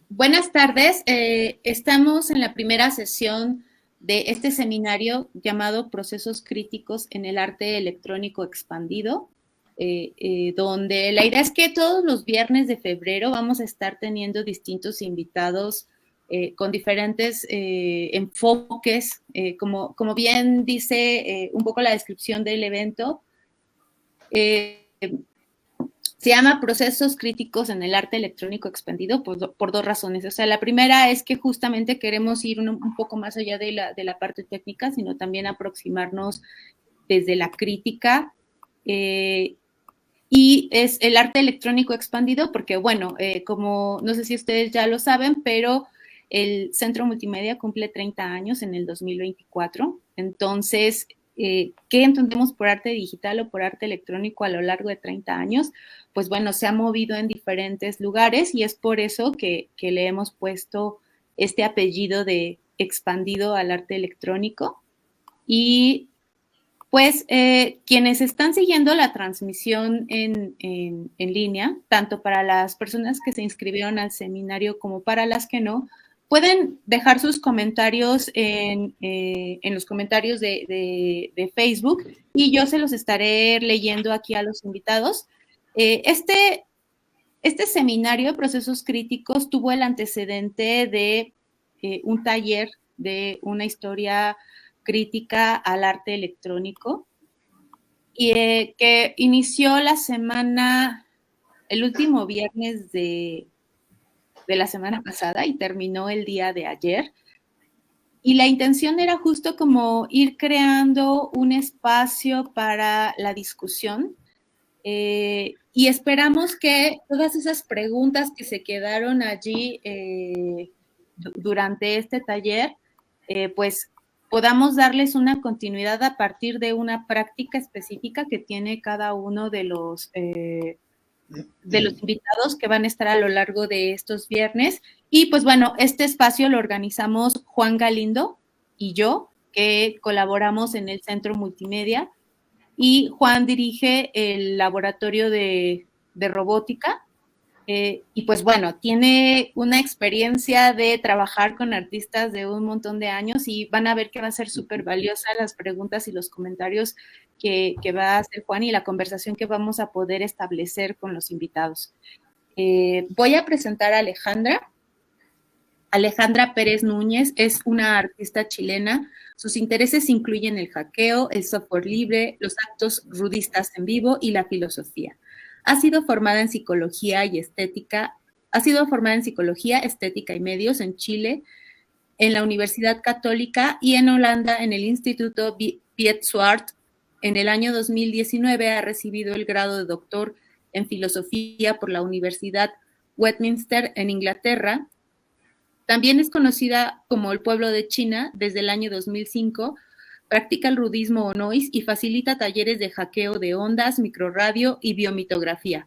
Buenas tardes. Estamos en la primera sesión de este seminario llamado Procesos Críticos en el Arte Electrónico Expandido, donde la idea es que todos los viernes de febrero vamos a estar teniendo distintos invitados con diferentes enfoques, como bien dice un poco la descripción del evento. Se llama Procesos Críticos en el Arte Electrónico Expandido por dos razones. O sea, la primera es que justamente queremos ir un poco más allá de la parte técnica, sino también aproximarnos desde la crítica. Y es el arte electrónico expandido porque, bueno, como no sé si ustedes ya lo saben, pero el Centro Multimedia cumple 30 años en el 2024. Entonces, ¿qué entendemos por arte digital o por arte electrónico a lo largo de 30 años? Pues bueno, se ha movido en diferentes lugares y es por eso que le hemos puesto este apellido de expandido al arte electrónico. Y pues quienes están siguiendo la transmisión en línea, tanto para las personas que se inscribieron al seminario como para las que no, pueden dejar sus comentarios en los comentarios de Facebook y yo se los estaré leyendo aquí a los invitados. Este seminario de procesos críticos tuvo el antecedente de un taller de una historia crítica al arte electrónico y que inició la semana, el último viernes de la semana pasada y terminó el día de ayer. Y la intención era justo como ir creando un espacio para la discusión y esperamos que todas esas preguntas que se quedaron allí durante este taller, pues podamos darles una continuidad a partir de una práctica específica que tiene cada uno de los invitados que van a estar a lo largo de estos viernes. Y pues bueno, este espacio lo organizamos Juan Galindo y yo, que colaboramos en el Centro Multimedia, y Juan dirige el laboratorio de robótica. Y pues bueno, tiene una experiencia de trabajar con artistas de un montón de años y van a ver que va a ser súper valiosa las preguntas y los comentarios que va a hacer Juan y la conversación que vamos a poder establecer con los invitados. Voy a presentar a Alejandra. Alejandra Pérez Núñez es una artista chilena. Sus intereses incluyen el hackeo, el software libre, los actos rudistas en vivo y la filosofía. Ha sido formada en psicología y estética. Ha sido formada en psicología, estética y medios en Chile, en la Universidad Católica y en Holanda en el Instituto Piet Zwart. En el año 2019 ha recibido el grado de doctor en filosofía por la Universidad Westminster en Inglaterra. También es conocida como el pueblo de China desde el año 2005, practica el rudismo o noise y facilita talleres de hackeo de ondas, microradio y biomitografía.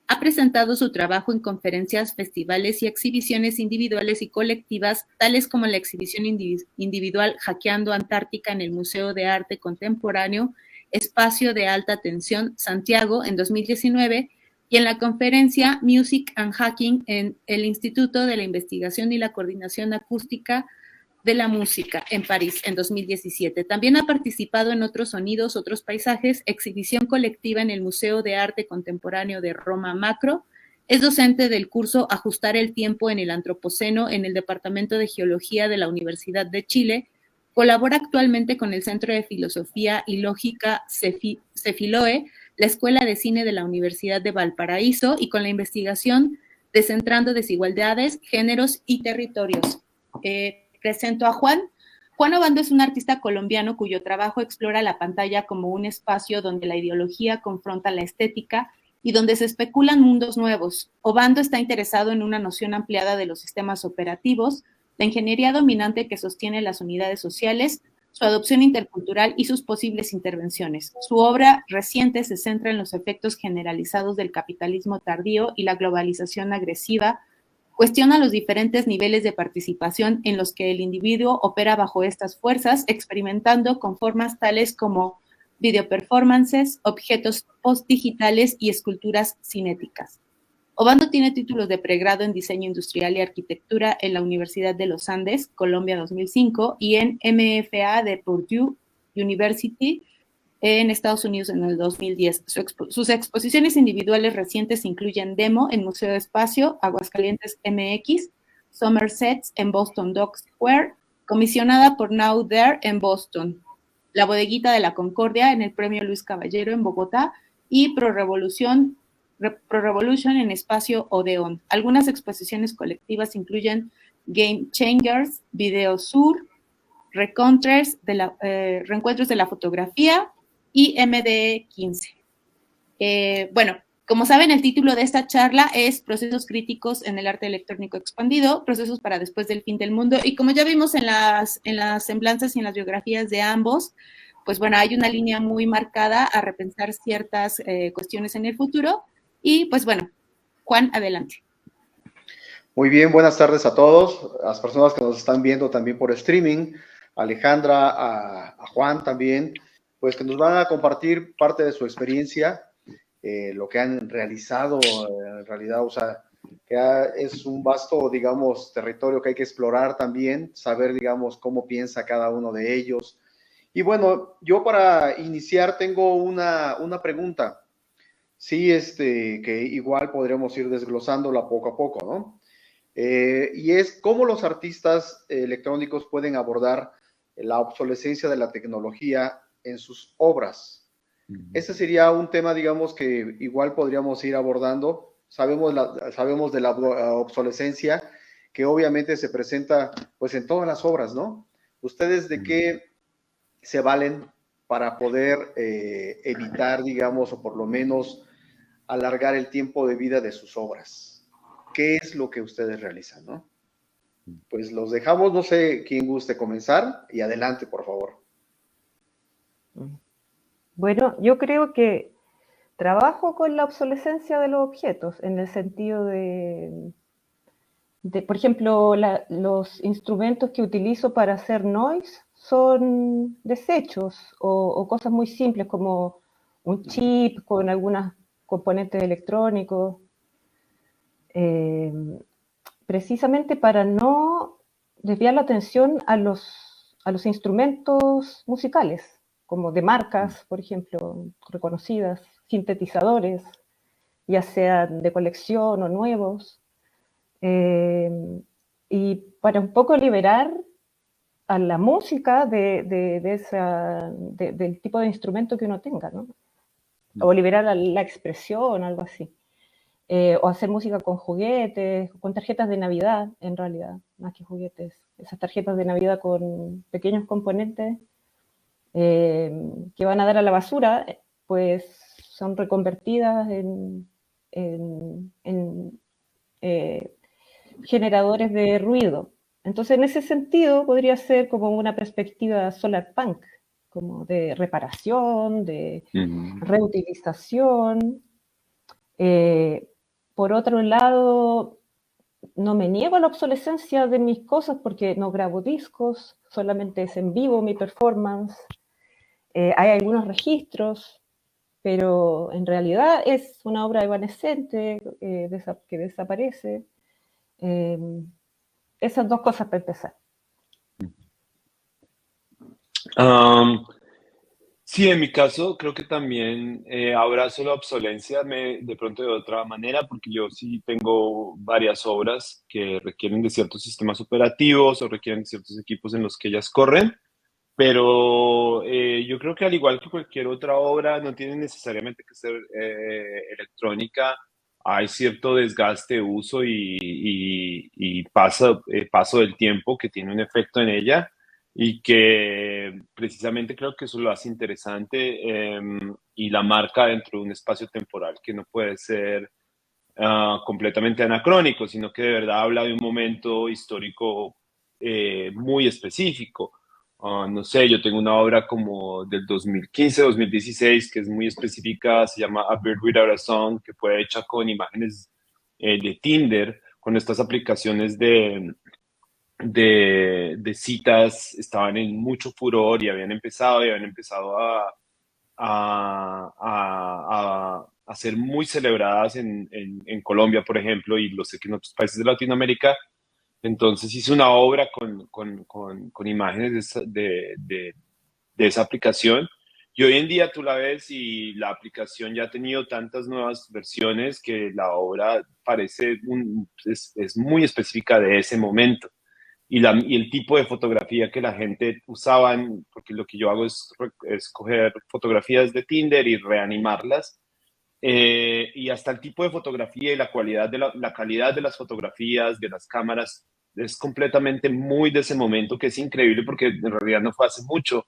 Ha presentado su trabajo en conferencias, festivales y exhibiciones individuales y colectivas, tales como la exhibición individual Hackeando Antártica en el Museo de Arte Contemporáneo, Espacio de Alta Tensión, Santiago, en 2019, y en la conferencia Music and Hacking en el Instituto de la Investigación y la Coordinación Acústica de la Música en París en 2017. También ha participado en Otros Sonidos, Otros Paisajes, exhibición colectiva en el Museo de Arte Contemporáneo de Roma Macro. Es docente del curso Ajustar el Tiempo en el Antropoceno en el Departamento de Geología de la Universidad de Chile. Colabora actualmente con el Centro de Filosofía y Lógica Cefiloe, la Escuela de Cine de la Universidad de Valparaíso y con la investigación Descentrando Desigualdades, Géneros y Territorios. Presento a Juan. Juan Obando es un artista colombiano cuyo trabajo explora la pantalla como un espacio donde la ideología confronta la estética y donde se especulan mundos nuevos. Obando está interesado en una noción ampliada de los sistemas operativos, la ingeniería dominante que sostiene las unidades sociales, su adopción intercultural y sus posibles intervenciones. Su obra reciente se centra en los efectos generalizados del capitalismo tardío y la globalización agresiva. Cuestiona los diferentes niveles de participación en los que el individuo opera bajo estas fuerzas, experimentando con formas tales como videoperformances, objetos postdigitales y esculturas cinéticas. Obando tiene títulos de pregrado en Diseño Industrial y Arquitectura en la Universidad de los Andes, Colombia 2005, y en MFA de Purdue University en Estados Unidos en el 2010. Sus exposiciones individuales recientes incluyen Demo en Museo de Espacio, Aguascalientes MX, Somersets en Boston Dock Square, comisionada por Now There en Boston, La Bodeguita de la Concordia en el Premio Luis Caballero en Bogotá y Pro Revolution en Espacio Odeón. Algunas exposiciones colectivas incluyen Game Changers, Video Sur, Reencuentros de la Fotografía y MDE 15. Bueno, como saben, el título de esta charla es Procesos críticos en el arte electrónico expandido, procesos para después del fin del mundo. Y como ya vimos en las semblanzas y en las biografías de ambos, pues bueno, hay una línea muy marcada a repensar ciertas cuestiones en el futuro. Y pues bueno, Juan, adelante. Muy bien, buenas tardes a todos, a las personas que nos están viendo también por streaming, a Alejandra, a Juan también, pues que nos van a compartir parte de su experiencia, lo que han realizado en realidad, o sea, que es un vasto, digamos, territorio que hay que explorar también, saber, digamos, cómo piensa cada uno de ellos. Y bueno, yo para iniciar tengo una pregunta, sí, que igual podremos ir desglosándola poco a poco, ¿no? Y es cómo los artistas electrónicos pueden abordar la obsolescencia de la tecnología en sus obras. Ese sería un tema, digamos, que igual podríamos ir abordando. Sabemos de la obsolescencia que obviamente se presenta pues en todas las obras, ¿no? ¿Ustedes de qué se valen para poder evitar, digamos, o por lo menos alargar el tiempo de vida de sus obras? ¿Qué es lo que ustedes realizan, no? Pues los dejamos, no sé quién guste comenzar, y adelante, por favor. Bueno, yo creo que trabajo con la obsolescencia de los objetos, en el sentido por ejemplo, los instrumentos que utilizo para hacer noise son desechos o cosas muy simples como un chip con algunos componentes electrónicos. Precisamente para no desviar la atención a los instrumentos musicales, como de marcas, por ejemplo, reconocidas, sintetizadores, ya sean de colección o nuevos, y para un poco liberar a la música del tipo de instrumento que uno tenga, ¿no? O liberar la expresión, algo así. O hacer música con juguetes, con tarjetas de Navidad, en realidad, más que juguetes. Esas tarjetas de Navidad con pequeños componentes que van a dar a la basura, pues son reconvertidas en generadores de ruido. Entonces, en ese sentido, podría ser como una perspectiva solar punk, como de reparación, de reutilización. Por otro lado, no me niego a la obsolescencia de mis cosas porque no grabo discos, solamente es en vivo mi performance. Hay algunos registros, pero en realidad es una obra evanescente que desaparece. Esas dos cosas para empezar. Sí, en mi caso creo que también abrazo la obsolencia de pronto de otra manera, porque yo sí tengo varias obras que requieren de ciertos sistemas operativos o requieren de ciertos equipos en los que ellas corren, pero yo creo que al igual que cualquier otra obra, no tiene necesariamente que ser electrónica. Hay cierto desgaste, uso y paso del tiempo que tiene un efecto en ella y que precisamente creo que eso lo hace interesante y la marca dentro de un espacio temporal que no puede ser completamente anacrónico, sino que de verdad habla de un momento histórico muy específico. No sé, yo tengo una obra como del 2015-2016 que es muy específica, se llama A Bird Without a Song, que fue hecha con imágenes de Tinder, con estas aplicaciones de citas, estaban en mucho furor y habían empezado a a ser muy celebradas en Colombia, por ejemplo, y lo sé que en otros países de Latinoamérica. Entonces hice una obra con imágenes de esa aplicación. Y hoy en día tú la ves y la aplicación ya ha tenido tantas nuevas versiones que la obra parece es muy específica de ese momento. Y el tipo de fotografía que la gente usaban, porque lo que yo hago es coger fotografías de Tinder y reanimarlas. Y hasta el tipo de fotografía y la calidad la calidad de las fotografías, de las cámaras, es completamente muy de ese momento, que es increíble porque en realidad no fue hace mucho,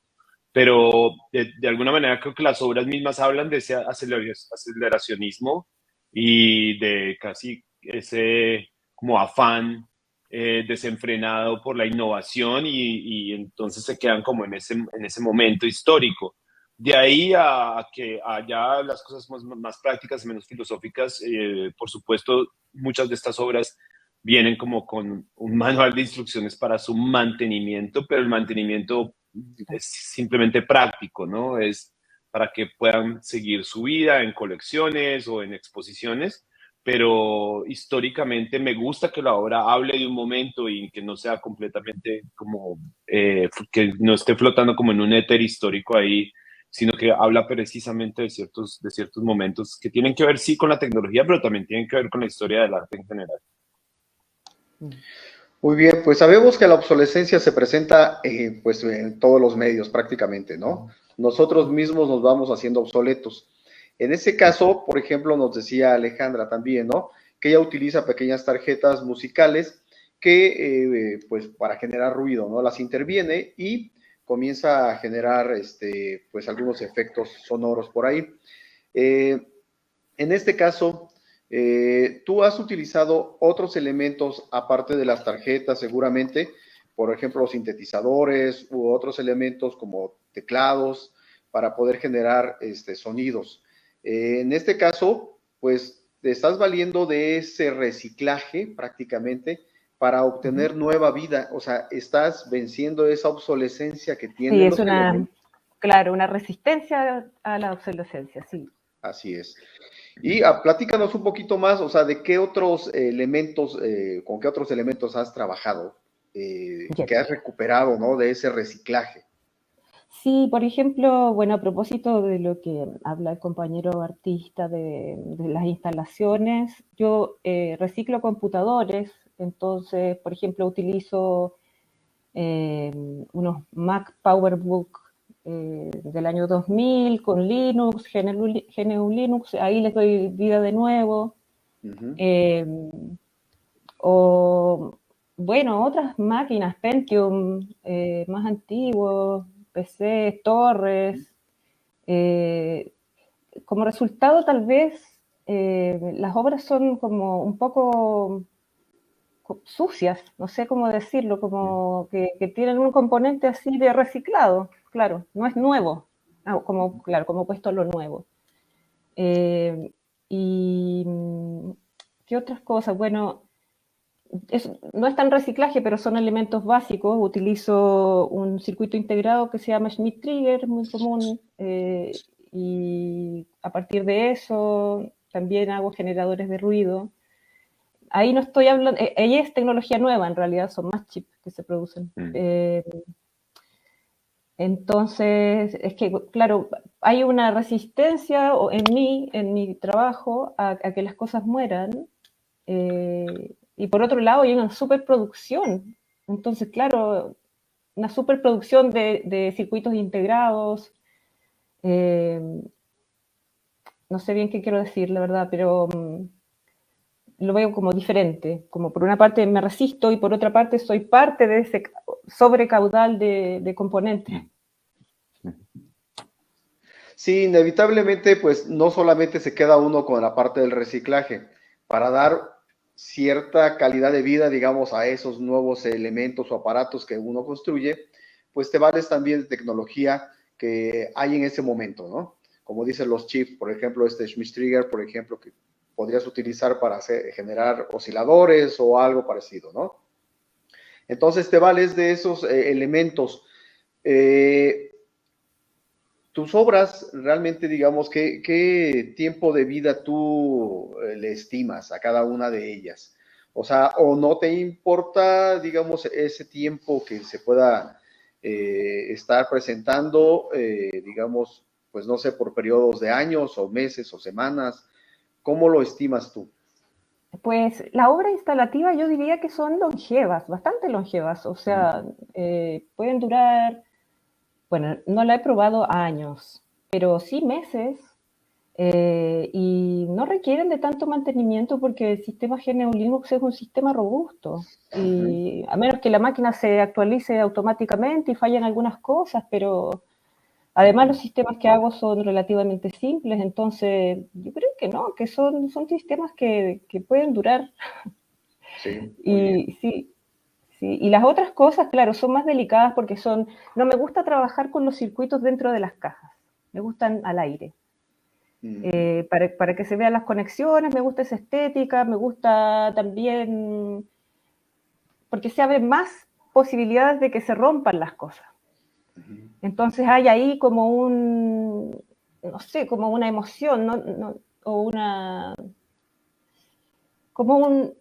pero de alguna manera creo que las obras mismas hablan de ese aceleracionismo y de casi ese como afán desenfrenado por la innovación y entonces se quedan como en ese momento histórico. De ahí a que allá las cosas más prácticas y menos filosóficas, por supuesto, muchas de estas obras vienen como con un manual de instrucciones para su mantenimiento, pero el mantenimiento es simplemente práctico, ¿no? Es para que puedan seguir su vida en colecciones o en exposiciones, pero históricamente me gusta que la obra hable de un momento y que no sea completamente como, que no esté flotando como en un éter histórico ahí, sino que habla precisamente de ciertos momentos que tienen que ver, sí, con la tecnología, pero también tienen que ver con la historia del arte en general. Muy bien, pues sabemos que la obsolescencia se presenta pues en todos los medios prácticamente, ¿no? Nosotros mismos nos vamos haciendo obsoletos. En ese caso, por ejemplo, nos decía Alejandra también, ¿no? Que ella utiliza pequeñas tarjetas musicales que, pues, para generar ruido, ¿no? Las interviene y comienza a generar, pues, algunos efectos sonoros por ahí. En este caso, tú has utilizado otros elementos aparte de las tarjetas, seguramente, por ejemplo, los sintetizadores u otros elementos como teclados para poder generar sonidos. En este caso, pues te estás valiendo de ese reciclaje prácticamente para obtener nueva vida, o sea, estás venciendo esa obsolescencia que tienen Sí, es los elementos. claro, una resistencia a la obsolescencia, sí. Así es. Y platícanos un poquito más, o sea, de qué otros elementos, con qué otros elementos has trabajado, Ya. que has recuperado, ¿no? De ese reciclaje. Sí, por ejemplo, bueno, a propósito de lo que habla el compañero artista de las instalaciones, yo reciclo computadores, entonces, por ejemplo, utilizo unos Mac PowerBook del año 2000 con Linux, GNU Linux, ahí les doy vida de nuevo. O, bueno, otras máquinas, Pentium, más antiguos, PC, torres. Como resultado, tal vez, las obras son como un poco sucias, no sé cómo decirlo, como que tienen un componente así de reciclado, claro, no es nuevo, como, claro, como puesto lo nuevo. Y ¿qué otras cosas? Bueno, no es tan reciclaje, pero son elementos básicos. Utilizo un circuito integrado que se llama Schmidt Trigger, muy común, y a partir de eso también hago generadores de ruido. Ahí no estoy hablando, ella es tecnología nueva, en realidad son más chips que se producen. Entonces, es que, claro, hay una resistencia en mi trabajo, a que las cosas mueran. Y por otro lado, hay una superproducción. Entonces, claro, una superproducción de circuitos integrados. No sé bien qué quiero decir, la verdad, pero lo veo como diferente. Como por una parte me resisto y por otra parte soy parte de ese sobrecaudal de componentes. Sí, inevitablemente, pues no solamente se queda uno con la parte del reciclaje, para dar cierta calidad de vida, digamos, a esos nuevos elementos o aparatos que uno construye, pues te vales también de tecnología que hay en ese momento, ¿no? Como dicen los chips, por ejemplo, Schmidt Trigger, por ejemplo, que podrías utilizar para generar osciladores o algo parecido, ¿no? Entonces te vales de esos elementos. tus obras realmente, digamos, ¿qué tiempo de vida tú le estimas a cada una de ellas? O sea, o no te importa, digamos, ese tiempo que se pueda estar presentando, digamos, pues no sé, por periodos de años o meses o semanas. ¿Cómo lo estimas tú? Pues la obra instalativa yo diría que son longevas, bastante longevas, o sea, pueden durar, bueno, no la he probado años, pero sí meses, y no requieren de tanto mantenimiento porque el sistema GNU Linux es un sistema robusto, y a menos que la máquina se actualice automáticamente y fallen algunas cosas, pero además los sistemas que hago son relativamente simples, entonces yo creo que no, que son sistemas que pueden durar. Sí, muy bien. Y sí, sí, y las otras cosas, claro, son más delicadas porque no me gusta trabajar con los circuitos dentro de las cajas, me gustan al aire. Para que se vean las conexiones, me gusta esa estética, me gusta también, porque se abren más posibilidades de que se rompan las cosas. Entonces hay ahí como no sé, como una emoción, o como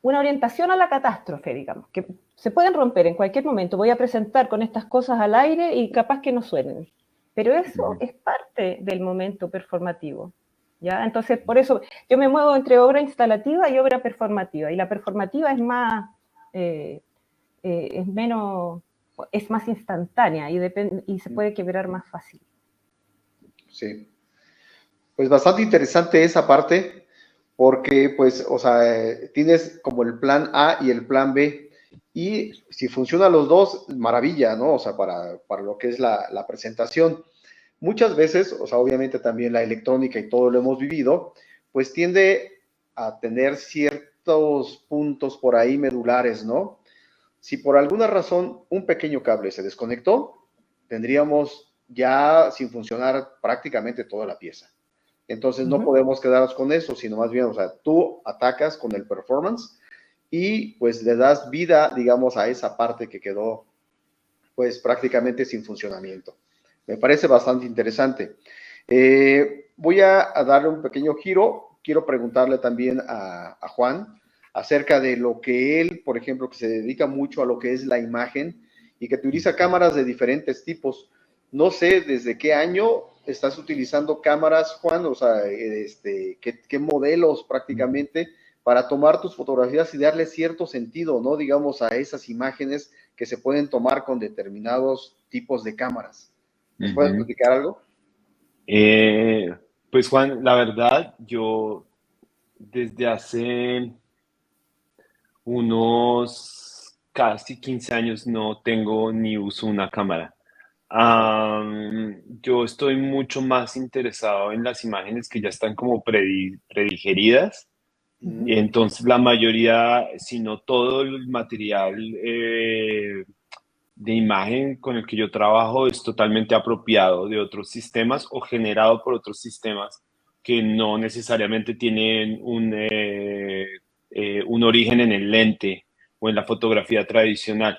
una orientación a la catástrofe, digamos, que se pueden romper en cualquier momento. Voy a presentar con estas cosas al aire y capaz que no suenen. Pero eso es parte del momento performativo. ¿Ya? Entonces, por eso yo me muevo entre obra instalativa y obra performativa. Y la performativa es más, es menos, es más instantánea y se puede quebrar más fácil. Sí. Pues bastante interesante esa parte, porque pues, o sea, tienes como el plan A y el plan B, y si funcionan los dos, maravilla, ¿no? O sea, para lo que es la presentación. Muchas veces, o sea, obviamente también la electrónica y todo lo hemos vivido, pues tiende a tener ciertos puntos por ahí medulares, ¿no? Si por alguna razón un pequeño cable se desconectó, tendríamos ya sin funcionar prácticamente toda la pieza. Entonces no podemos quedarnos con eso, sino más bien, o sea, tú atacas con el performance y pues le das vida, digamos, a esa parte que quedó pues prácticamente sin funcionamiento. Me parece bastante interesante. Voy a darle un pequeño giro. Quiero preguntarle también a Juan acerca de lo que él, por ejemplo, que se dedica mucho a lo que es la imagen y que utiliza cámaras de diferentes tipos. No sé desde qué año estás utilizando cámaras, Juan, o sea, qué modelos prácticamente para tomar tus fotografías y darle cierto sentido, ¿no? Digamos, a esas imágenes que se pueden tomar con determinados tipos de cámaras. ¿Nos puedes platicar algo? Pues Juan, la verdad, yo desde hace unos casi 15 años no tengo ni uso una cámara. Yo estoy mucho más interesado en las imágenes que ya están como predigeridas. Y entonces la mayoría, si no todo el material de imagen con el que yo trabajo es totalmente apropiado de otros sistemas o generado por otros sistemas que no necesariamente tienen un origen en el lente o en la fotografía tradicional.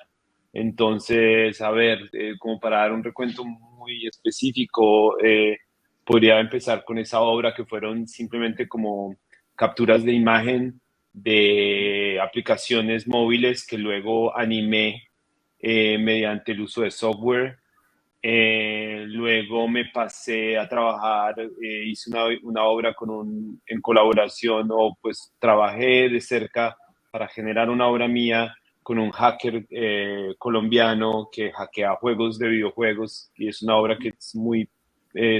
Entonces, a ver, como para dar un recuento muy específico, podría empezar con esa obra que fueron simplemente como capturas de imagen de aplicaciones móviles que luego animé mediante el uso de software. Luego me pasé a trabajar, hice una obra en colaboración o pues trabajé de cerca para generar una obra mía con un hacker colombiano que hackea juegos de videojuegos y es una obra que es muy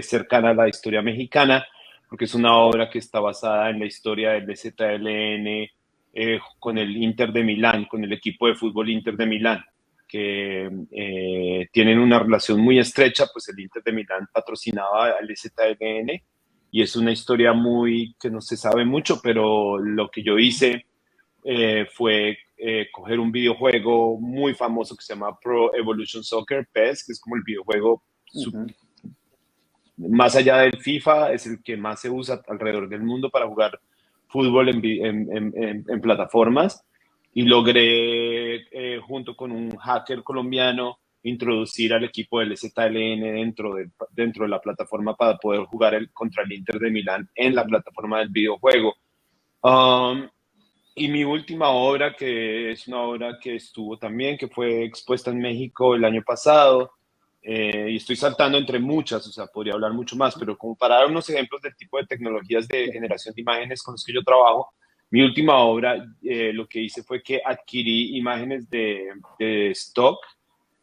cercana a la historia mexicana porque es una obra que está basada en la historia del ZLN con el Inter de Milán, con el equipo de fútbol Inter de Milán que tienen una relación muy estrecha, pues el Inter de Milán patrocinaba al ZLN y es una historia muy que no se sabe mucho, pero lo que yo hice fue coger un videojuego muy famoso que se llama Pro Evolution Soccer, PES, que es como el videojuego más allá del FIFA, es el que más se usa alrededor del mundo para jugar fútbol en plataformas y logré, junto con un hacker colombiano, introducir al equipo del ZLN dentro de la plataforma para poder jugar contra el Inter de Milán en la plataforma del videojuego. Y mi última obra, que es una obra que estuvo también, que fue expuesta en México el año pasado, y estoy saltando entre muchas, o sea, podría hablar mucho más, pero como para dar unos ejemplos del tipo de tecnologías de generación de imágenes con los que yo trabajo, mi última obra, lo que hice fue que adquirí imágenes de stock,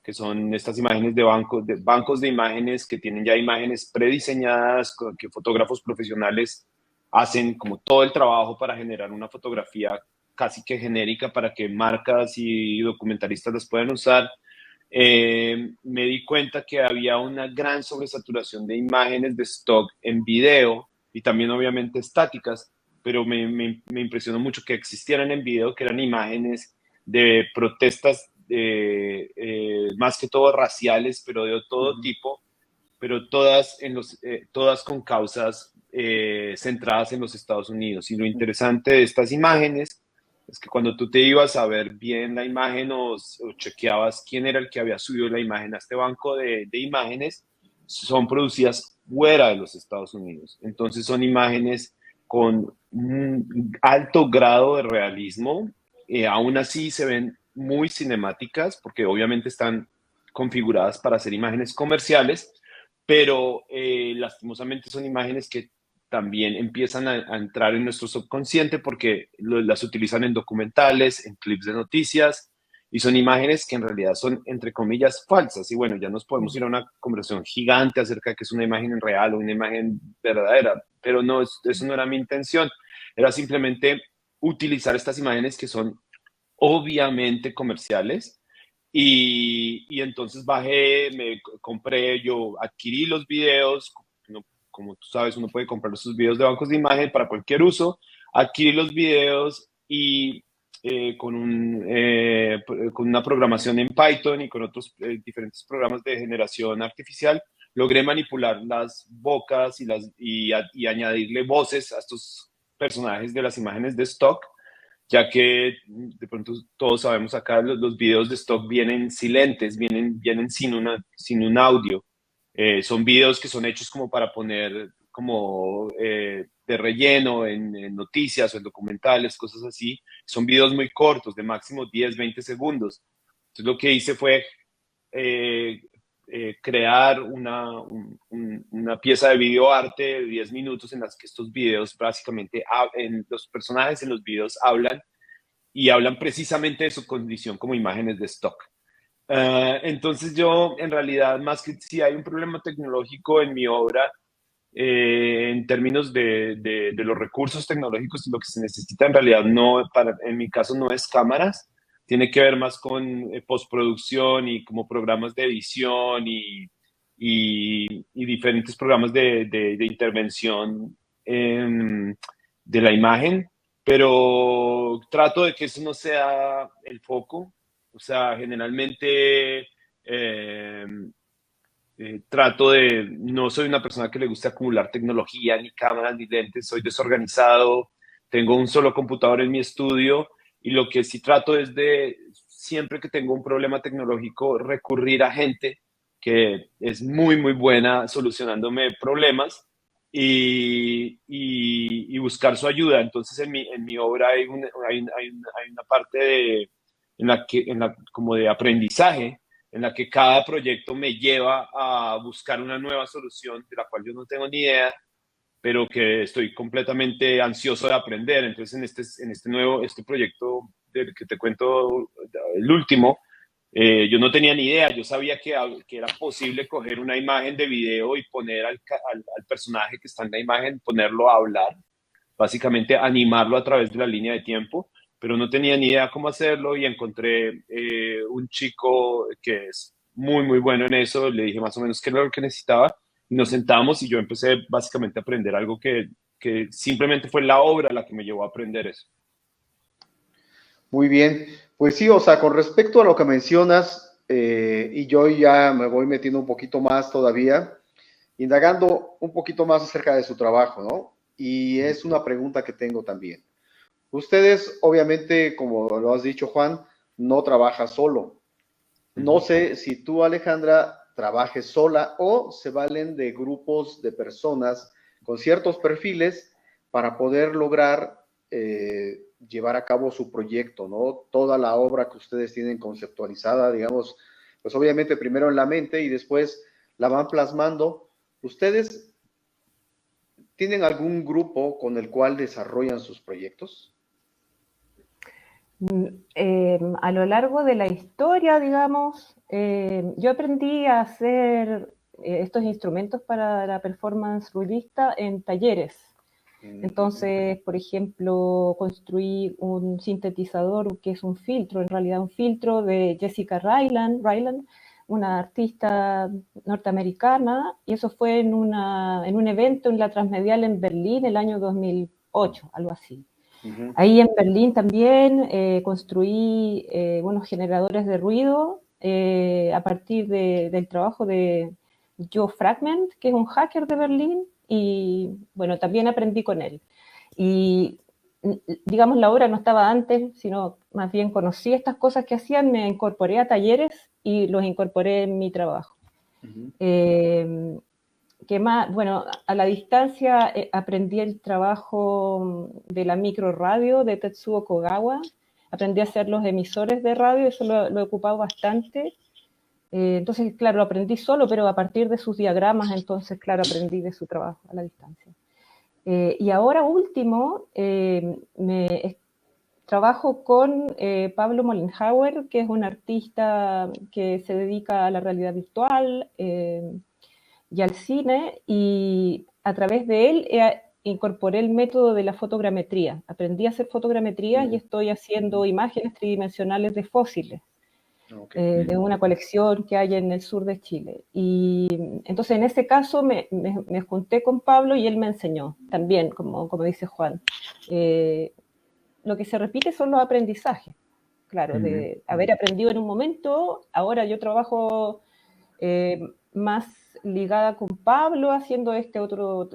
que son estas imágenes de bancos de imágenes que tienen ya imágenes prediseñadas, que fotógrafos profesionales hacen como todo el trabajo para generar una fotografía casi que genérica para que marcas y documentalistas las puedan usar. Me di cuenta que había una gran sobresaturación de imágenes de stock en video y también obviamente estáticas, pero me impresionó mucho que existieran en video, que eran imágenes de protestas más que todo raciales, pero de todo tipo, pero todas con causas centradas en los Estados Unidos. Y lo interesante de estas imágenes es que cuando tú te ibas a ver bien la imagen o chequeabas quién era el que había subido la imagen a este banco de imágenes, son producidas fuera de los Estados Unidos. Entonces son imágenes con un alto grado de realismo, aún así se ven muy cinemáticas porque obviamente están configuradas para hacer imágenes comerciales, pero lastimosamente son imágenes que también empiezan a entrar en nuestro subconsciente porque las utilizan en documentales, en clips de noticias, y son imágenes que en realidad son, entre comillas, falsas. Y bueno, ya nos podemos ir a una conversación gigante acerca de que es una imagen real o una imagen verdadera, pero no, eso no era mi intención. Era simplemente utilizar estas imágenes que son obviamente comerciales. Y entonces yo adquirí los videos, como tú sabes, uno puede comprar esos videos de bancos de imagen para cualquier uso, adquirí los videos y con una programación en Python y con otros diferentes programas de generación artificial, logré manipular las bocas y añadirle voces a estos personajes de las imágenes de stock, ya que de pronto todos sabemos acá los videos de stock vienen silentes, vienen sin un audio. Son videos que son hechos como para poner como de relleno en noticias o en documentales, cosas así. Son videos muy cortos, de máximo 10, 20 segundos. Entonces lo que hice fue crear una pieza de videoarte de 10 minutos en las que estos videos básicamente, los personajes en los videos hablan precisamente de su condición como imágenes de stock. Entonces yo, en realidad, más que si hay un problema tecnológico en mi obra, en términos de los recursos tecnológicos, lo que se necesita en realidad en mi caso no es cámaras, tiene que ver más con postproducción y como programas de edición y diferentes programas de intervención de la imagen, pero trato de que eso no sea el foco. O sea, generalmente no soy una persona que le guste acumular tecnología, ni cámaras, ni lentes, soy desorganizado, tengo un solo computador en mi estudio y lo que sí trato es de, siempre que tengo un problema tecnológico, recurrir a gente que es muy, muy buena solucionándome problemas y buscar su ayuda. Entonces en mi obra hay una parte como de aprendizaje, en la que cada proyecto me lleva a buscar una nueva solución de la cual yo no tengo ni idea, pero que estoy completamente ansioso de aprender. Entonces, en este proyecto del que te cuento, el último, yo no tenía ni idea. Yo sabía que era posible coger una imagen de video y poner al personaje que está en la imagen, ponerlo a hablar, básicamente animarlo a través de la línea de tiempo, pero no tenía ni idea cómo hacerlo y encontré un chico que es muy, muy bueno en eso. Le dije más o menos qué era lo que necesitaba y nos sentamos y yo empecé básicamente a aprender algo que simplemente fue la obra la que me llevó a aprender eso. Muy bien, pues sí, o sea, con respecto a lo que mencionas, y yo ya me voy metiendo un poquito más todavía, indagando un poquito más acerca de su trabajo, ¿no? Y es una pregunta que tengo también. Ustedes, obviamente, como lo has dicho, Juan, no trabaja solo. No sé si tú, Alejandra, trabajes sola o se valen de grupos de personas con ciertos perfiles para poder lograr llevar a cabo su proyecto, ¿no? Toda la obra que ustedes tienen conceptualizada, digamos, pues obviamente primero en la mente y después la van plasmando. ¿Ustedes tienen algún grupo con el cual desarrollan sus proyectos? A lo largo de la historia, digamos, yo aprendí a hacer estos instrumentos para la performance ruidista en talleres. Entonces, por ejemplo, construí un sintetizador que es un filtro, en realidad un filtro de Jessica Ryland, una artista norteamericana, y eso fue en un evento en la Transmedial en Berlín el año 2008, algo así. Ahí en Berlín también construí unos generadores de ruido a partir del trabajo de Joe Fragment, que es un hacker de Berlín, y bueno, también aprendí con él. Y digamos, la obra no estaba antes, sino más bien conocí estas cosas que hacían, me incorporé a talleres y los incorporé en mi trabajo. ¿Qué más? Bueno, a la distancia aprendí el trabajo de la microradio de Tetsuo Kogawa, aprendí a hacer los emisores de radio, eso lo he ocupado bastante. Entonces, claro, lo aprendí solo, pero a partir de sus diagramas, entonces, claro, aprendí de su trabajo a la distancia. Y ahora último, trabajo con Pablo Mollenhauer, que es un artista que se dedica a la realidad virtual y al cine, y a través de él incorporé el método de la fotogrametría. Aprendí a hacer fotogrametría y estoy haciendo imágenes tridimensionales de fósiles. De una colección que hay en el sur de Chile. Y entonces en ese caso me junté con Pablo y él me enseñó también, como dice Juan. Lo que se repite son los aprendizajes, claro, de haber aprendido en un momento. Ahora yo trabajo más ligada con Pablo haciendo este otro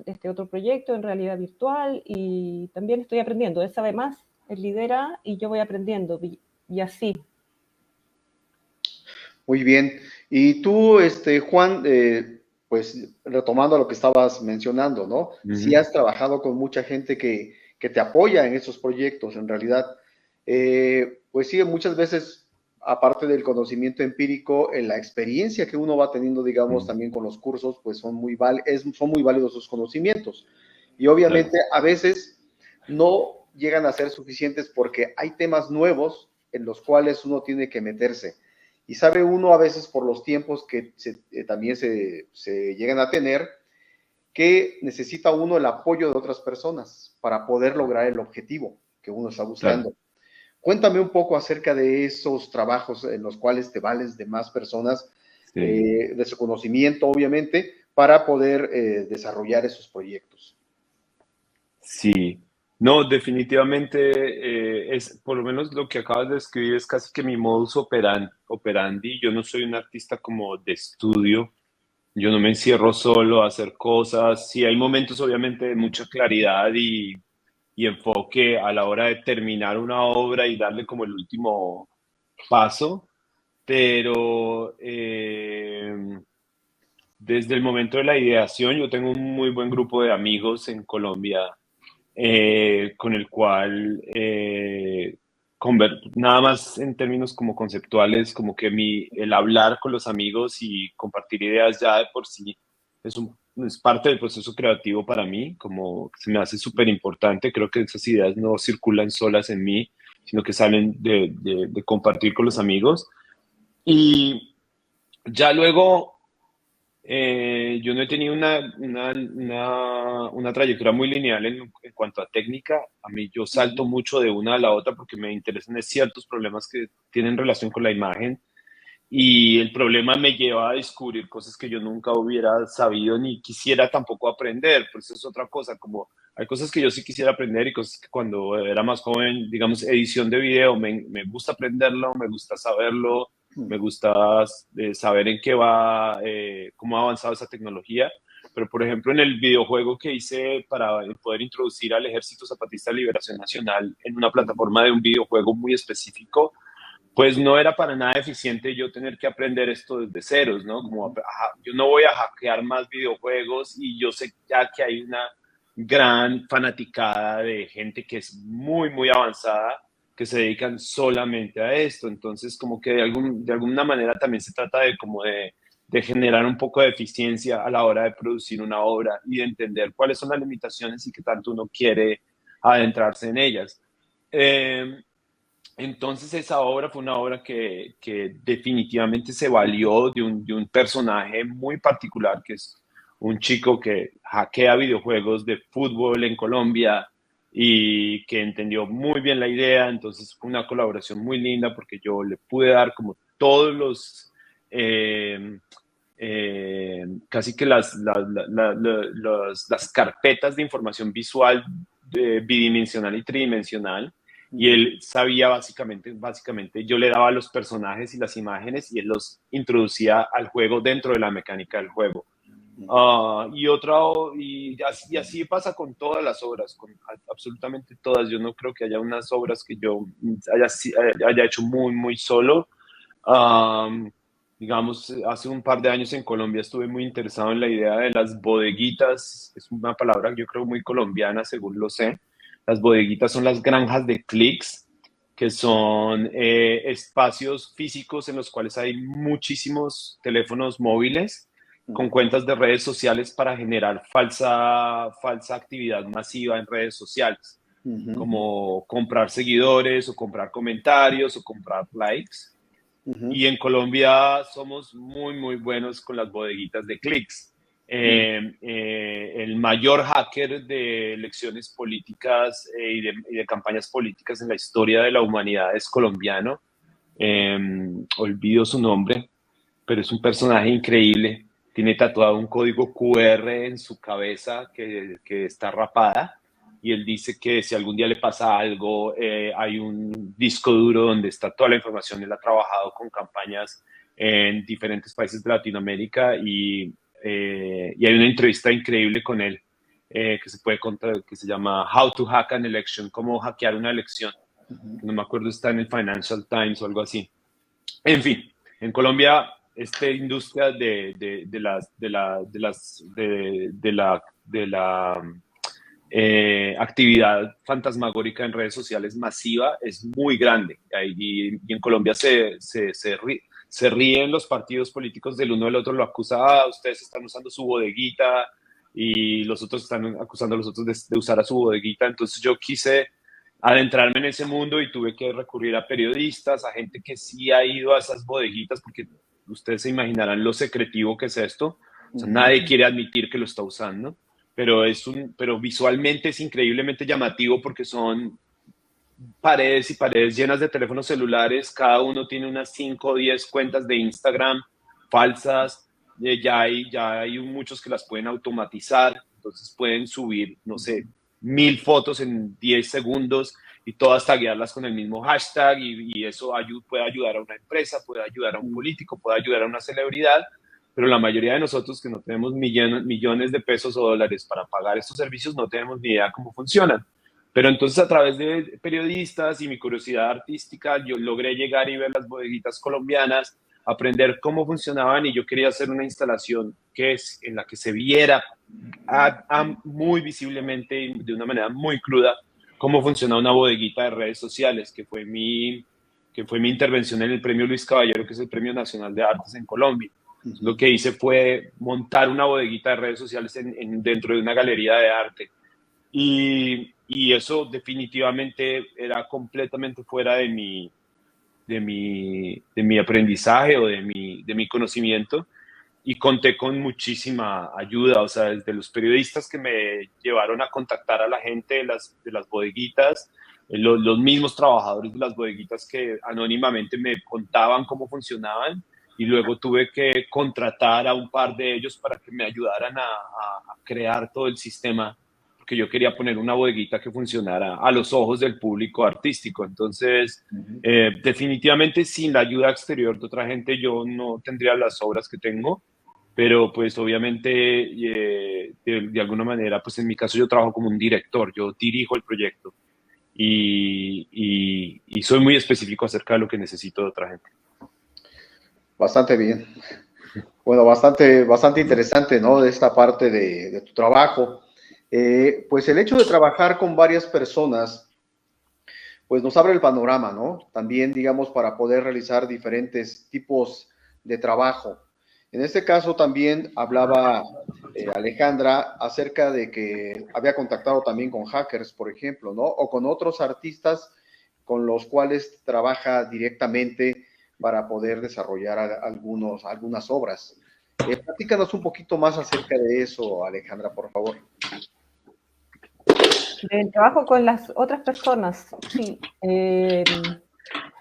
proyecto en realidad virtual, y también estoy aprendiendo. Él sabe más, él lidera y yo voy aprendiendo, y así. Muy bien. Y tú, Juan, pues retomando lo que estabas mencionando, ¿no? Sí has trabajado con mucha gente que te apoya en esos proyectos, en realidad. Pues sí, muchas veces, aparte del conocimiento empírico, en la experiencia que uno va teniendo, digamos, también con los cursos, pues son muy válidos sus conocimientos. Y obviamente a veces no llegan a ser suficientes porque hay temas nuevos en los cuales uno tiene que meterse. Y sabe uno a veces por los tiempos que también se llegan a tener, que necesita uno el apoyo de otras personas para poder lograr el objetivo que uno está buscando. Claro. Cuéntame un poco acerca de esos trabajos en los cuales te vales de más personas, de su conocimiento, obviamente, para poder desarrollar esos proyectos. Sí. No, definitivamente es, por lo menos lo que acabas de escribir es casi que mi modus operandi. Yo no soy un artista como de estudio, yo no me encierro solo a hacer cosas. Sí, hay momentos obviamente de mucha claridad y enfoque a la hora de terminar una obra y darle como el último paso, pero desde el momento de la ideación yo tengo un muy buen grupo de amigos en Colombia con el cual nada más en términos como conceptuales, como que el hablar con los amigos y compartir ideas ya de por sí es parte del proceso creativo para mí, como se me hace súper importante. Creo que esas ideas no circulan solas en mí, sino que salen de compartir con los amigos. Y ya luego yo no he tenido una trayectoria muy lineal en cuanto a técnica. A mí yo salto mucho de una a la otra porque me interesan ciertos problemas que tienen relación con la imagen, y el problema me lleva a descubrir cosas que yo nunca hubiera sabido ni quisiera tampoco aprender. Por eso es otra cosa, como hay cosas que yo sí quisiera aprender y cosas que cuando era más joven, digamos, edición de video, me gusta aprenderlo, me gusta saberlo, me gusta saber en qué va, cómo ha avanzado esa tecnología. Pero, por ejemplo, en el videojuego que hice para poder introducir al Ejército Zapatista de Liberación Nacional en una plataforma de un videojuego muy específico, pues no era para nada eficiente yo tener que aprender esto desde ceros, ¿no? Como, yo no voy a hackear más videojuegos y yo sé ya que hay una gran fanaticada de gente que es muy, muy avanzada, que se dedican solamente a esto. Entonces, como que de alguna manera también se trata de como de generar un poco de eficiencia a la hora de producir una obra y de entender cuáles son las limitaciones y qué tanto uno quiere adentrarse en ellas. Entonces esa obra fue una obra que definitivamente se valió de un personaje muy particular, que es un chico que hackea videojuegos de fútbol en Colombia y que entendió muy bien la idea. Entonces fue una colaboración muy linda porque yo le pude dar como todos los, casi que las carpetas de información visual bidimensional y tridimensional. Y él sabía básicamente yo le daba los personajes y las imágenes y él los introducía al juego dentro de la mecánica del juego. Y así pasa con todas las obras, con absolutamente todas. Yo no creo que haya unas obras que yo haya hecho muy, muy solo. Digamos, hace un par de años en Colombia estuve muy interesado en la idea de las bodeguitas. Es una palabra yo creo muy colombiana, según lo sé. Las bodeguitas son las granjas de clics, que son espacios físicos en los cuales hay muchísimos teléfonos móviles con cuentas de redes sociales para generar falsa actividad masiva en redes sociales, como comprar seguidores o comprar comentarios o comprar likes. Y en Colombia somos muy, muy buenos con las bodeguitas de clics. El mayor hacker de elecciones políticas y de campañas políticas en la historia de la humanidad es colombiano. Olvido su nombre, pero es un personaje increíble. Tiene tatuado un código QR en su cabeza que está rapada. Y él dice que si algún día le pasa algo, hay un disco duro donde está toda la información. Él ha trabajado con campañas en diferentes países de Latinoamérica y hay una entrevista increíble con él que se puede contar, que se llama How to Hack an Election, cómo hackear una elección. No me acuerdo, está en el Financial Times o algo así. En fin, en Colombia esta industria de la actividad fantasmagórica en redes sociales masiva es muy grande. Y en Colombia se ríen los partidos políticos del uno del otro, lo acusa, ustedes están usando su bodeguita y los otros están acusando a los otros de usar a su bodeguita. Entonces yo quise adentrarme en ese mundo y tuve que recurrir a periodistas, a gente que sí ha ido a esas bodeguitas, porque ustedes se imaginarán lo secretivo que es esto. O sea, nadie quiere admitir que lo está usando. Pero visualmente es increíblemente llamativo porque son paredes y paredes llenas de teléfonos celulares. Cada uno tiene unas 5 o 10 cuentas de Instagram falsas. Ya hay muchos que las pueden automatizar. Entonces pueden subir, no sé, 1000 fotos en 10 segundos y todas taguearlas con el mismo hashtag. Y eso puede ayudar a una empresa, puede ayudar a un político, puede ayudar a una celebridad. Pero la mayoría de nosotros que no tenemos millones de pesos o dólares para pagar estos servicios no tenemos ni idea cómo funcionan. Pero entonces a través de periodistas y mi curiosidad artística yo logré llegar y ver las bodeguitas colombianas, aprender cómo funcionaban y yo quería hacer una instalación en la que se viera muy visiblemente y de una manera muy cruda cómo funciona una bodeguita de redes sociales, que fue mi intervención en el Premio Luis Caballero, que es el Premio Nacional de Artes en Colombia. Lo que hice fue montar una bodeguita de redes sociales dentro de una galería de arte. Y eso definitivamente era completamente fuera de mi aprendizaje o de mi conocimiento. Y conté con muchísima ayuda, o sea, desde los periodistas que me llevaron a contactar a la gente de las bodeguitas, los mismos trabajadores de las bodeguitas que anónimamente me contaban cómo funcionaban. Y luego tuve que contratar a un par de ellos para que me ayudaran a crear todo el sistema, porque yo quería poner una bodeguita que funcionara a los ojos del público artístico. Entonces, definitivamente sin la ayuda exterior de otra gente yo no tendría las obras que tengo, pero pues obviamente de alguna manera, pues en mi caso yo trabajo como un director, yo dirijo el proyecto. y soy muy específico acerca de lo que necesito de otra gente. Bastante bien. Bueno, bastante interesante, ¿no? De esta parte de tu trabajo. Pues el hecho de trabajar con varias personas, pues nos abre el panorama, ¿no? También, digamos, para poder realizar diferentes tipos de trabajo. En este caso también hablaba Alejandra acerca de que había contactado también con hackers, por ejemplo, ¿no? O con otros artistas con los cuales trabaja directamente para poder desarrollar algunas obras. Platícanos un poquito más acerca de eso, Alejandra, por favor. Del trabajo con las otras personas, sí.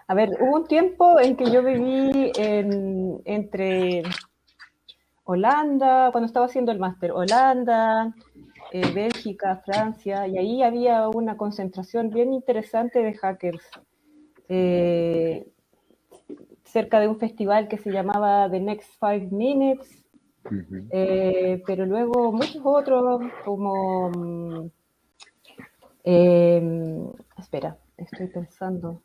A ver, hubo un tiempo en que yo viví entre Holanda, cuando estaba haciendo el máster, Holanda, Bélgica, Francia, y ahí había una concentración bien interesante de hackers. Cerca de un festival que se llamaba The Next 5 Minutes, pero luego muchos otros como... espera, estoy pensando.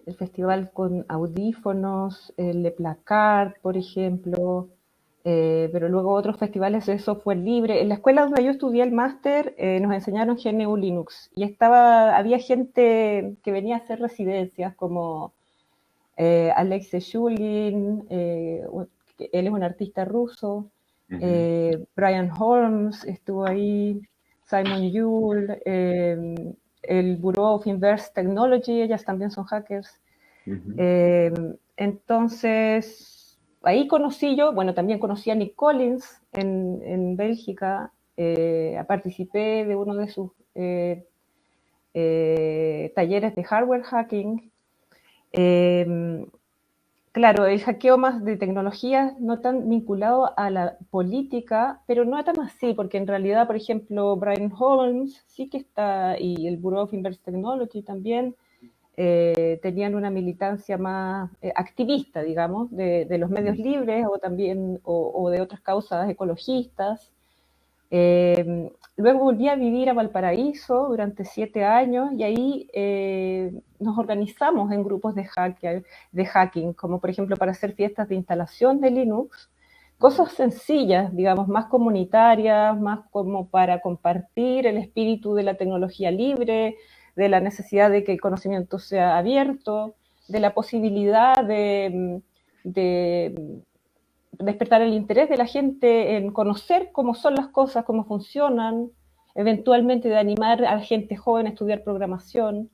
El festival con audífonos, el de Placard, por ejemplo, pero luego otros festivales de software libre. En la escuela donde yo estudié el máster nos enseñaron GNU Linux y había gente que venía a hacer residencias como Alexei Shulgin, él es un artista ruso, Brian Holmes estuvo ahí, Simon Yule, el Bureau of Inverse Technology, ellas también son hackers. Entonces, ahí conocí yo, bueno, también conocí a Nick Collins en Bélgica, participé de uno de sus talleres de hardware hacking. Claro, el hackeo más de tecnología no tan vinculado a la política, pero no tan así, porque en realidad, por ejemplo, Brian Holmes sí que está, y el Bureau of Inverse Technology también, tenían una militancia más activista, digamos, de los medios libres o también o de otras causas ecologistas. Luego volví a vivir a Valparaíso durante 7 años y ahí nos organizamos en grupos de hacking, como por ejemplo para hacer fiestas de instalación de Linux, cosas sencillas, digamos, más comunitarias, más como para compartir el espíritu de la tecnología libre, de la necesidad de que el conocimiento sea abierto, de la posibilidad de despertar el interés de la gente en conocer cómo son las cosas, cómo funcionan, eventualmente de animar a la gente joven a estudiar programación.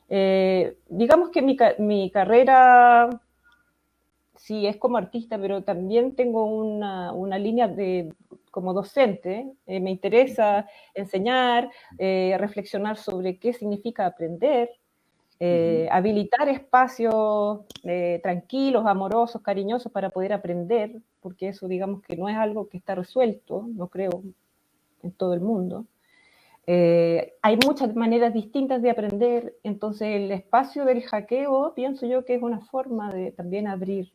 Digamos que mi carrera sí es como artista, pero también tengo una línea como docente. Me interesa enseñar, reflexionar sobre qué significa aprender, habilitar espacios tranquilos, amorosos, cariñosos para poder aprender, porque eso digamos que no es algo que está resuelto, no creo, en todo el mundo. Hay muchas maneras distintas de aprender, entonces el espacio del hackeo pienso yo que es una forma de también abrir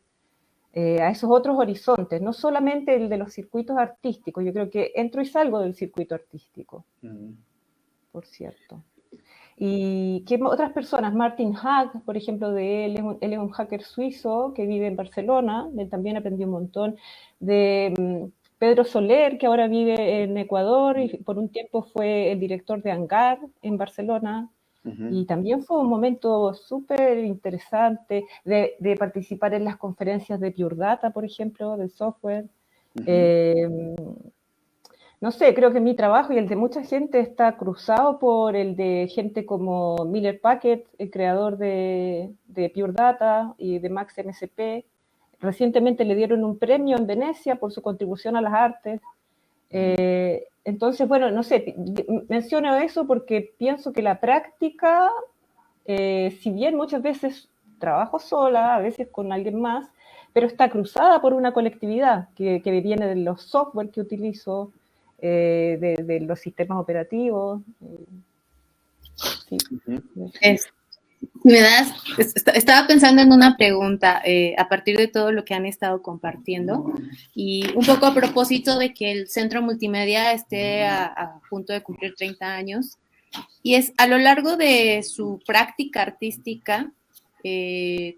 a esos otros horizontes, no solamente el de los circuitos artísticos, yo creo que entro y salgo del circuito artístico, por cierto. Y ¿qué otras personas? Martin Hack, por ejemplo, él es un hacker suizo que vive en Barcelona, él también aprendió un montón. De Pedro Soler, que ahora vive en Ecuador y por un tiempo fue el director de Hangar en Barcelona. Y también fue un momento súper interesante de participar en las conferencias de Pure Data, por ejemplo, del software. No sé, creo que mi trabajo y el de mucha gente está cruzado por el de gente como Miller Packett, el creador de Pure Data y de Max MSP. Recientemente le dieron un premio en Venecia por su contribución a las artes. Entonces, bueno, no sé, menciono eso porque pienso que la práctica, si bien muchas veces trabajo sola, a veces con alguien más, pero está cruzada por una colectividad que viene de los software que utilizo, de los sistemas operativos. Sí. Estaba pensando en una pregunta a partir de todo lo que han estado compartiendo y un poco a propósito de que el Centro Multimedia esté a punto de cumplir 30 años. y es a lo largo de su práctica artística,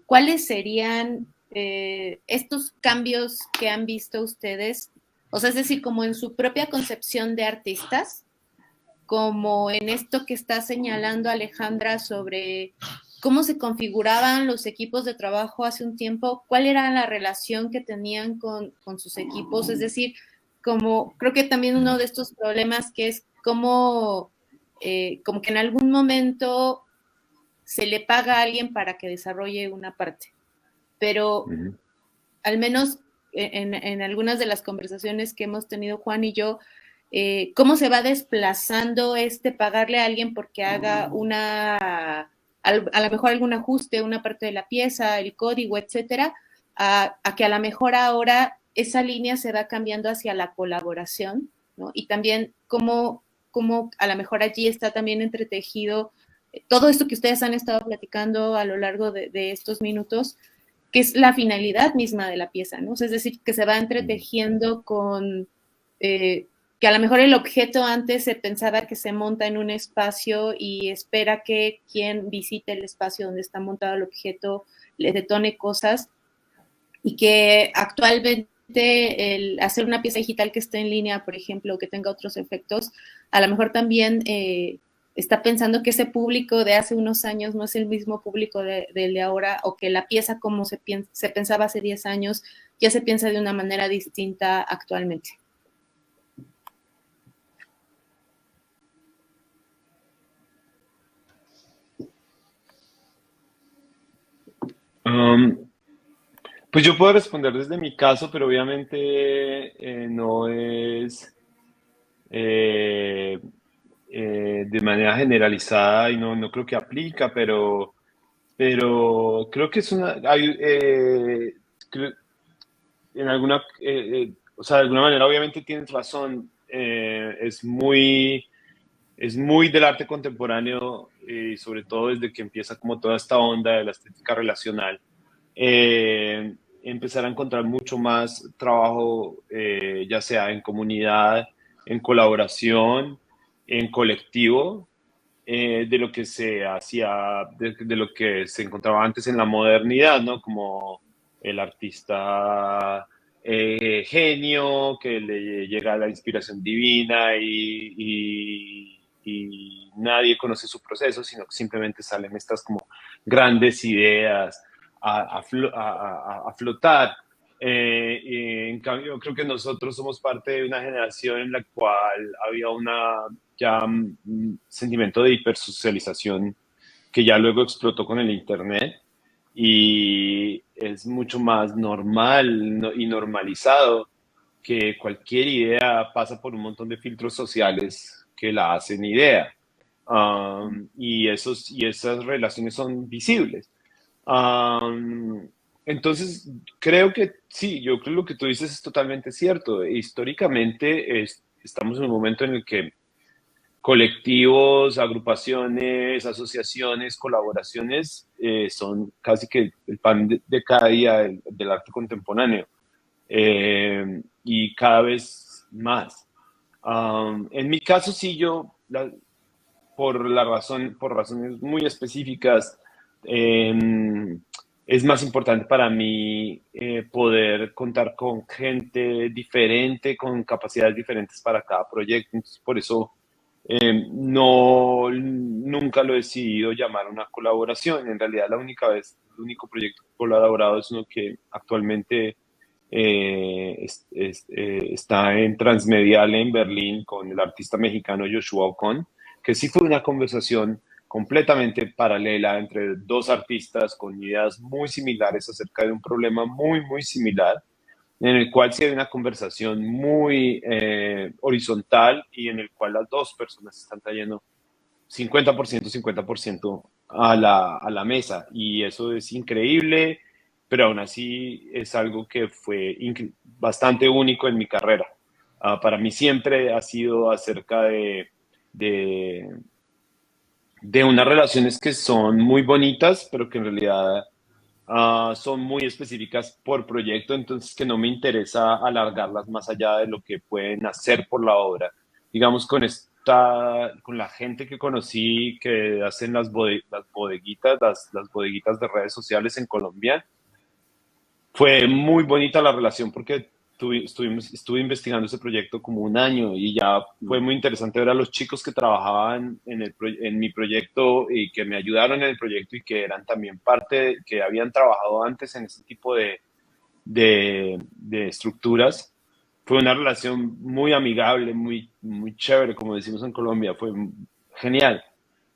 ¿cuáles serían estos cambios que han visto ustedes? O sea, es decir, como en su propia concepción de artistas, como en esto que está señalando Alejandra sobre cómo se configuraban los equipos de trabajo hace un tiempo, cuál era la relación que tenían con sus equipos, es decir, como creo que también uno de estos problemas que es como que en algún momento se le paga a alguien para que desarrolle una parte, pero al menos en algunas de las conversaciones que hemos tenido Juan y yo, cómo se va desplazando pagarle a alguien porque haga a lo mejor algún ajuste, una parte de la pieza, el código, etcétera, a que a lo mejor ahora esa línea se va cambiando hacia la colaboración, ¿no? Y también cómo a lo mejor allí está también entretejido todo esto que ustedes han estado platicando a lo largo de estos minutos, que es la finalidad misma de la pieza, ¿no? O sea, es decir, que se va entretejiendo con que a lo mejor el objeto antes se pensaba que se monta en un espacio y espera que quien visite el espacio donde está montado el objeto le detone cosas, y que actualmente el hacer una pieza digital que esté en línea, por ejemplo, que tenga otros efectos, a lo mejor también está pensando que ese público de hace unos años no es el mismo público del de ahora, o que la pieza como se pensaba hace 10 años ya se piensa de una manera distinta actualmente. Pues yo puedo responder desde mi caso, pero obviamente no es de manera generalizada y no creo que aplica, pero creo que es en alguna, o sea, de alguna manera obviamente tienes razón, es muy del arte contemporáneo, y sobre todo desde que empieza como toda esta onda de la estética relacional, empezar a encontrar mucho más trabajo, ya sea en comunidad, en colaboración, en colectivo, de lo que se hacía, de lo que se encontraba antes en la modernidad, ¿no? Como el artista genio, que le llega la inspiración divina y nadie conoce su proceso, sino que simplemente salen estas como grandes ideas a flotar. En cambio, creo que nosotros somos parte de una generación en la cual había un sentimiento de hipersocialización que ya luego explotó con el Internet, y es mucho más normal y normalizado que cualquier idea pasa por un montón de filtros sociales que la hacen idea. Y esas relaciones son visibles. Um, entonces, creo que sí, yo creo que lo que tú dices es totalmente cierto. Históricamente estamos en un momento en el que colectivos, agrupaciones, asociaciones, colaboraciones son casi que el pan de cada día del arte contemporáneo, y cada vez más. En mi caso, sí, por razones muy específicas, eh, es más importante para mí poder contar con gente diferente, con capacidades diferentes para cada proyecto. Entonces, por eso nunca lo he decidido llamar una colaboración. En realidad, el único proyecto colaborado es uno que actualmente está en Transmedial en Berlín con el artista mexicano Joshua Ocon, que sí fue una conversación completamente paralela entre dos artistas con ideas muy similares acerca de un problema muy similar, en el cual sí hay una conversación muy horizontal, y en el cual las dos personas están trayendo 50% a la mesa, y eso es increíble, pero aún así es algo que fue bastante único en mi carrera. Para mí siempre ha sido acerca de, de unas relaciones que son muy bonitas, pero que en realidad son muy específicas por proyecto, entonces que no me interesa alargarlas más allá de lo que pueden hacer por la obra. Digamos, con la gente que conocí que hacen las bodeguitas, las bodeguitas de redes sociales en Colombia. Fue muy bonita la relación porque estuve investigando ese proyecto como un año y ya fue muy interesante ver a los chicos que trabajaban en mi proyecto y que me ayudaron en el proyecto y que eran también parte, que habían trabajado antes en ese tipo de estructuras. Fue una relación muy amigable, muy chévere, como decimos en Colombia, fue genial.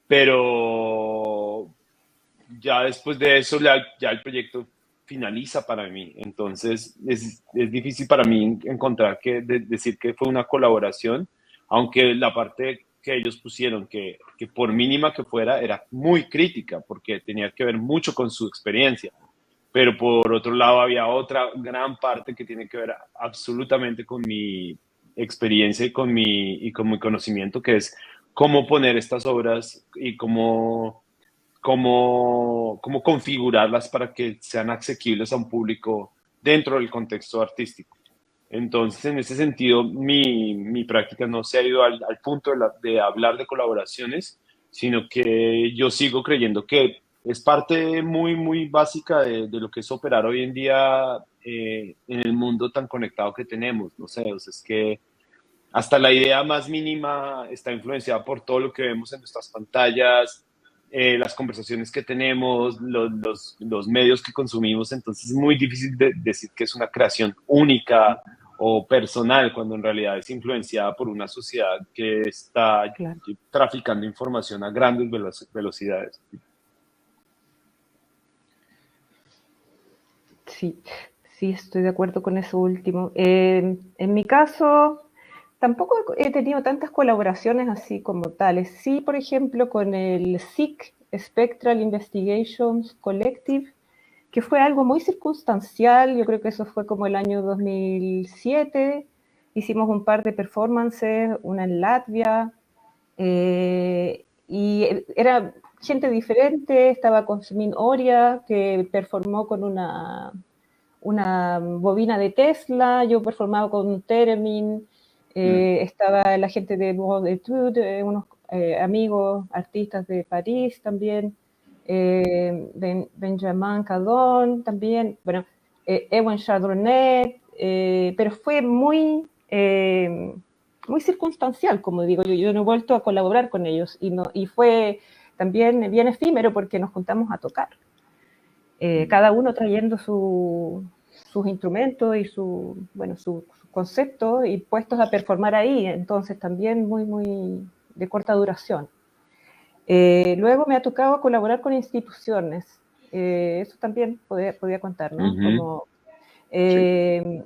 Pero ya después de eso, ya el proyecto finaliza para mí. Entonces, es difícil para mí encontrar decir que fue una colaboración, aunque la parte que ellos pusieron, que por mínima que fuera, era muy crítica, porque tenía que ver mucho con su experiencia. Pero por otro lado, había otra gran parte que tiene que ver absolutamente con mi experiencia y con mi conocimiento, que es cómo poner estas obras y cómo configurarlas para que sean asequibles a un público dentro del contexto artístico. Entonces, en ese sentido, mi práctica no se ha ido al punto de hablar de colaboraciones, sino que yo sigo creyendo que es parte muy básica de lo que es operar hoy en día en el mundo tan conectado que tenemos. No sé, o sea, es que hasta la idea más mínima está influenciada por todo lo que vemos en nuestras pantallas, las conversaciones que tenemos, los medios que consumimos. Entonces es muy difícil decir que es una creación única o personal, cuando en realidad es influenciada por una sociedad que está Claro. traficando información a grandes velocidades. Sí, sí, estoy de acuerdo con eso último. En mi caso, tampoco he tenido tantas colaboraciones así como tales. Sí, por ejemplo, con el SIC, Spectral Investigations Collective, que fue algo muy circunstancial. Yo creo que eso fue como el año 2007. Hicimos un par de performances, una en Latvia, y era gente diferente. Estaba Cosmin Oria, que performó con una bobina de Tesla, yo performaba con un Theremin, estaba la gente de World Etude, unos amigos artistas de París también, Benjamin Cadon también, bueno, Ewan Chardonnay, pero fue muy circunstancial, como digo yo no he vuelto a colaborar con ellos y fue también bien efímero porque nos juntamos a tocar. Cada uno trayendo sus instrumentos y su concepto y puestos a performar ahí, entonces también muy de corta duración. Luego me ha tocado colaborar con instituciones, eso también podía contar, ¿no? Como, Sí.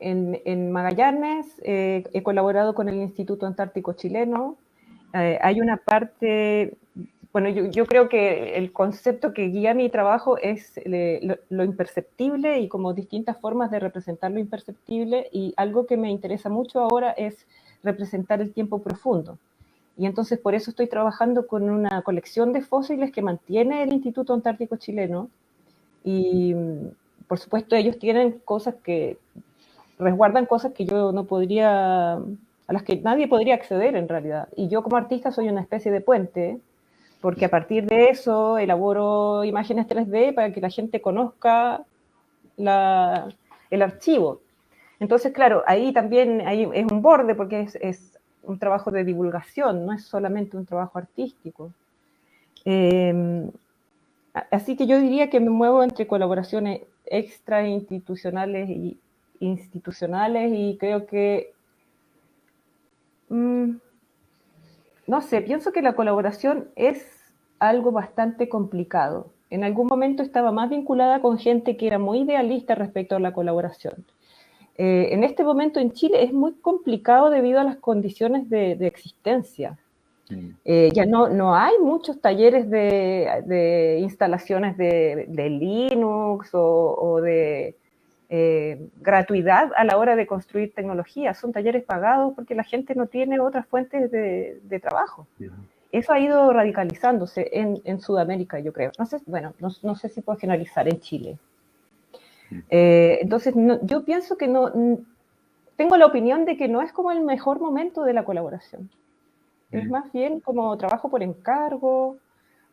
en Magallanes he colaborado con el Instituto Antártico Chileno. Hay una parte, bueno, yo creo que el concepto que guía mi trabajo es lo imperceptible y como distintas formas de representar lo imperceptible, y algo que me interesa mucho ahora es representar el tiempo profundo. Y entonces por eso estoy trabajando con una colección de fósiles que mantiene el Instituto Antártico Chileno, y por supuesto ellos tienen cosas que resguardan cosas que yo no podría, a las que nadie podría acceder en realidad. Y yo como artista soy una especie de puente, porque a partir de eso elaboro imágenes 3D para que la gente conozca el archivo. Entonces, claro, ahí también es un borde porque es un trabajo de divulgación, no es solamente un trabajo artístico. Así que yo diría que me muevo entre colaboraciones extrainstitucionales y institucionales, y creo que no sé, pienso que la colaboración es algo bastante complicado. En algún momento estaba más vinculada con gente que era muy idealista respecto a la colaboración. En este momento en Chile es muy complicado debido a las condiciones de existencia. Ya no hay muchos talleres de instalaciones de Linux o de gratuidad a la hora de construir tecnología. Son talleres pagados porque la gente no tiene otras fuentes de trabajo. Eso ha ido radicalizándose en Sudamérica, yo creo. No sé, bueno, no sé si puedo generalizar en Chile. Entonces, yo pienso que tengo la opinión de que no es como el mejor momento de la colaboración. Es más bien como trabajo por encargo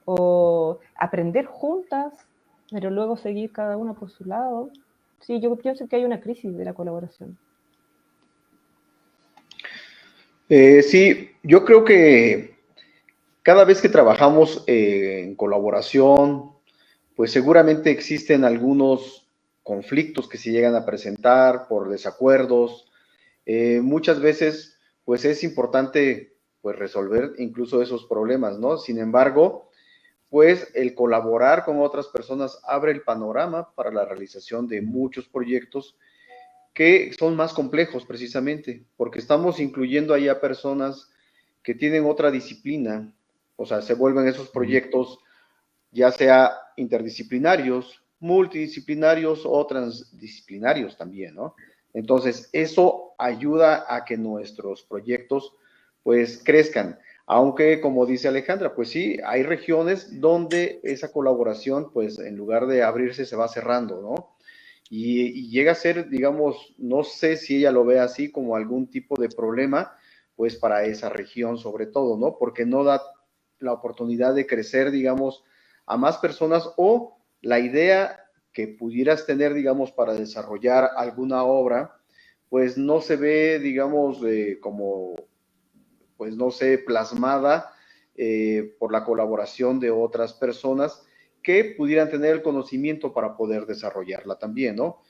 o aprender juntas, pero luego seguir cada una por su lado. Sí, yo pienso que hay una crisis de la colaboración. Sí, yo creo que cada vez que trabajamos en colaboración, pues seguramente existen algunos conflictos que se llegan a presentar por desacuerdos. Muchas veces, pues es importante pues resolver incluso esos problemas, ¿no? Sin embargo, pues el colaborar con otras personas abre el panorama para la realización de muchos proyectos que son más complejos precisamente, porque estamos incluyendo ahí a personas que tienen otra disciplina, o sea, se vuelven esos proyectos ya sea interdisciplinarios, multidisciplinarios o transdisciplinarios también, ¿no? Entonces, eso ayuda a que nuestros proyectos pues crezcan. Aunque, como dice Alejandra, pues sí, hay regiones donde esa colaboración, pues en lugar de abrirse, se va cerrando, ¿no? Y llega a ser, digamos, no sé si ella lo ve así como algún tipo de problema, pues para esa región sobre todo, ¿no? Porque no da la oportunidad de crecer, digamos, a más personas o la idea que pudieras tener, digamos, para desarrollar alguna obra, pues no se ve, digamos, como, pues no sé, plasmada por la colaboración de otras personas que pudieran tener el conocimiento para poder desarrollarla también, ¿no?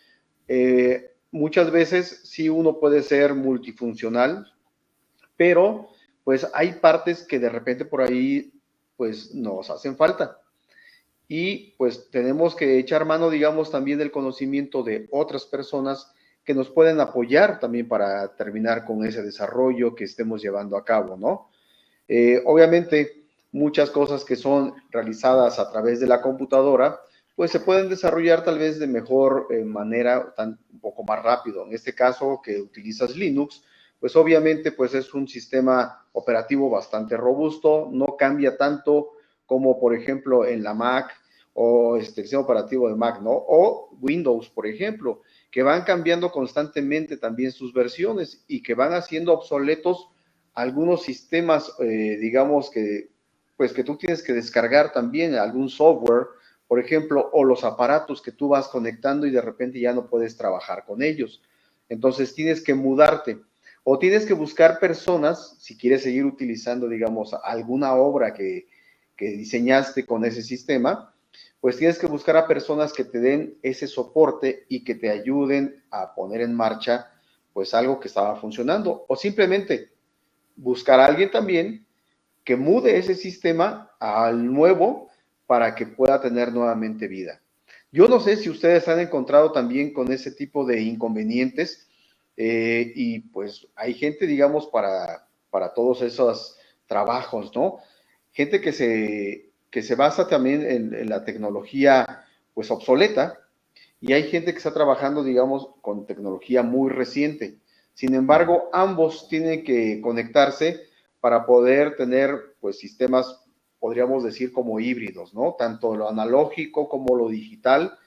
Muchas veces sí uno puede ser multifuncional, pero pues hay partes que de repente por ahí pues nos hacen falta. Y pues tenemos que echar mano, digamos, también del conocimiento de otras personas que nos pueden apoyar también para terminar con ese desarrollo que estemos llevando a cabo, ¿no? Obviamente, muchas cosas que son realizadas a través de la computadora, pues se pueden desarrollar tal vez de mejor manera, un poco más rápido. En este caso, que utilizas Linux, pues obviamente pues es un sistema operativo bastante robusto, no cambia tanto como por ejemplo en la Mac o el sistema operativo de Mac, ¿no? O Windows, por ejemplo, que van cambiando constantemente también sus versiones y que van haciendo obsoletos algunos sistemas, digamos que, pues que tú tienes que descargar también algún software, por ejemplo, o los aparatos que tú vas conectando y de repente ya no puedes trabajar con ellos. Entonces tienes que mudarte o tienes que buscar personas, si quieres seguir utilizando, digamos, alguna obra que diseñaste con ese sistema, pues tienes que buscar a personas que te den ese soporte y que te ayuden a poner en marcha pues algo que estaba funcionando o simplemente buscar a alguien también que mude ese sistema al nuevo para que pueda tener nuevamente vida. Yo no sé si ustedes han encontrado también con ese tipo de inconvenientes y pues hay gente, digamos, para todos esos trabajos, ¿no? Gente que se basa también en la tecnología pues obsoleta y hay gente que está trabajando, digamos, con tecnología muy reciente. Sin embargo, ambos tienen que conectarse para poder tener, pues, sistemas, podríamos decir, como híbridos, ¿no? Tanto lo analógico como lo digital,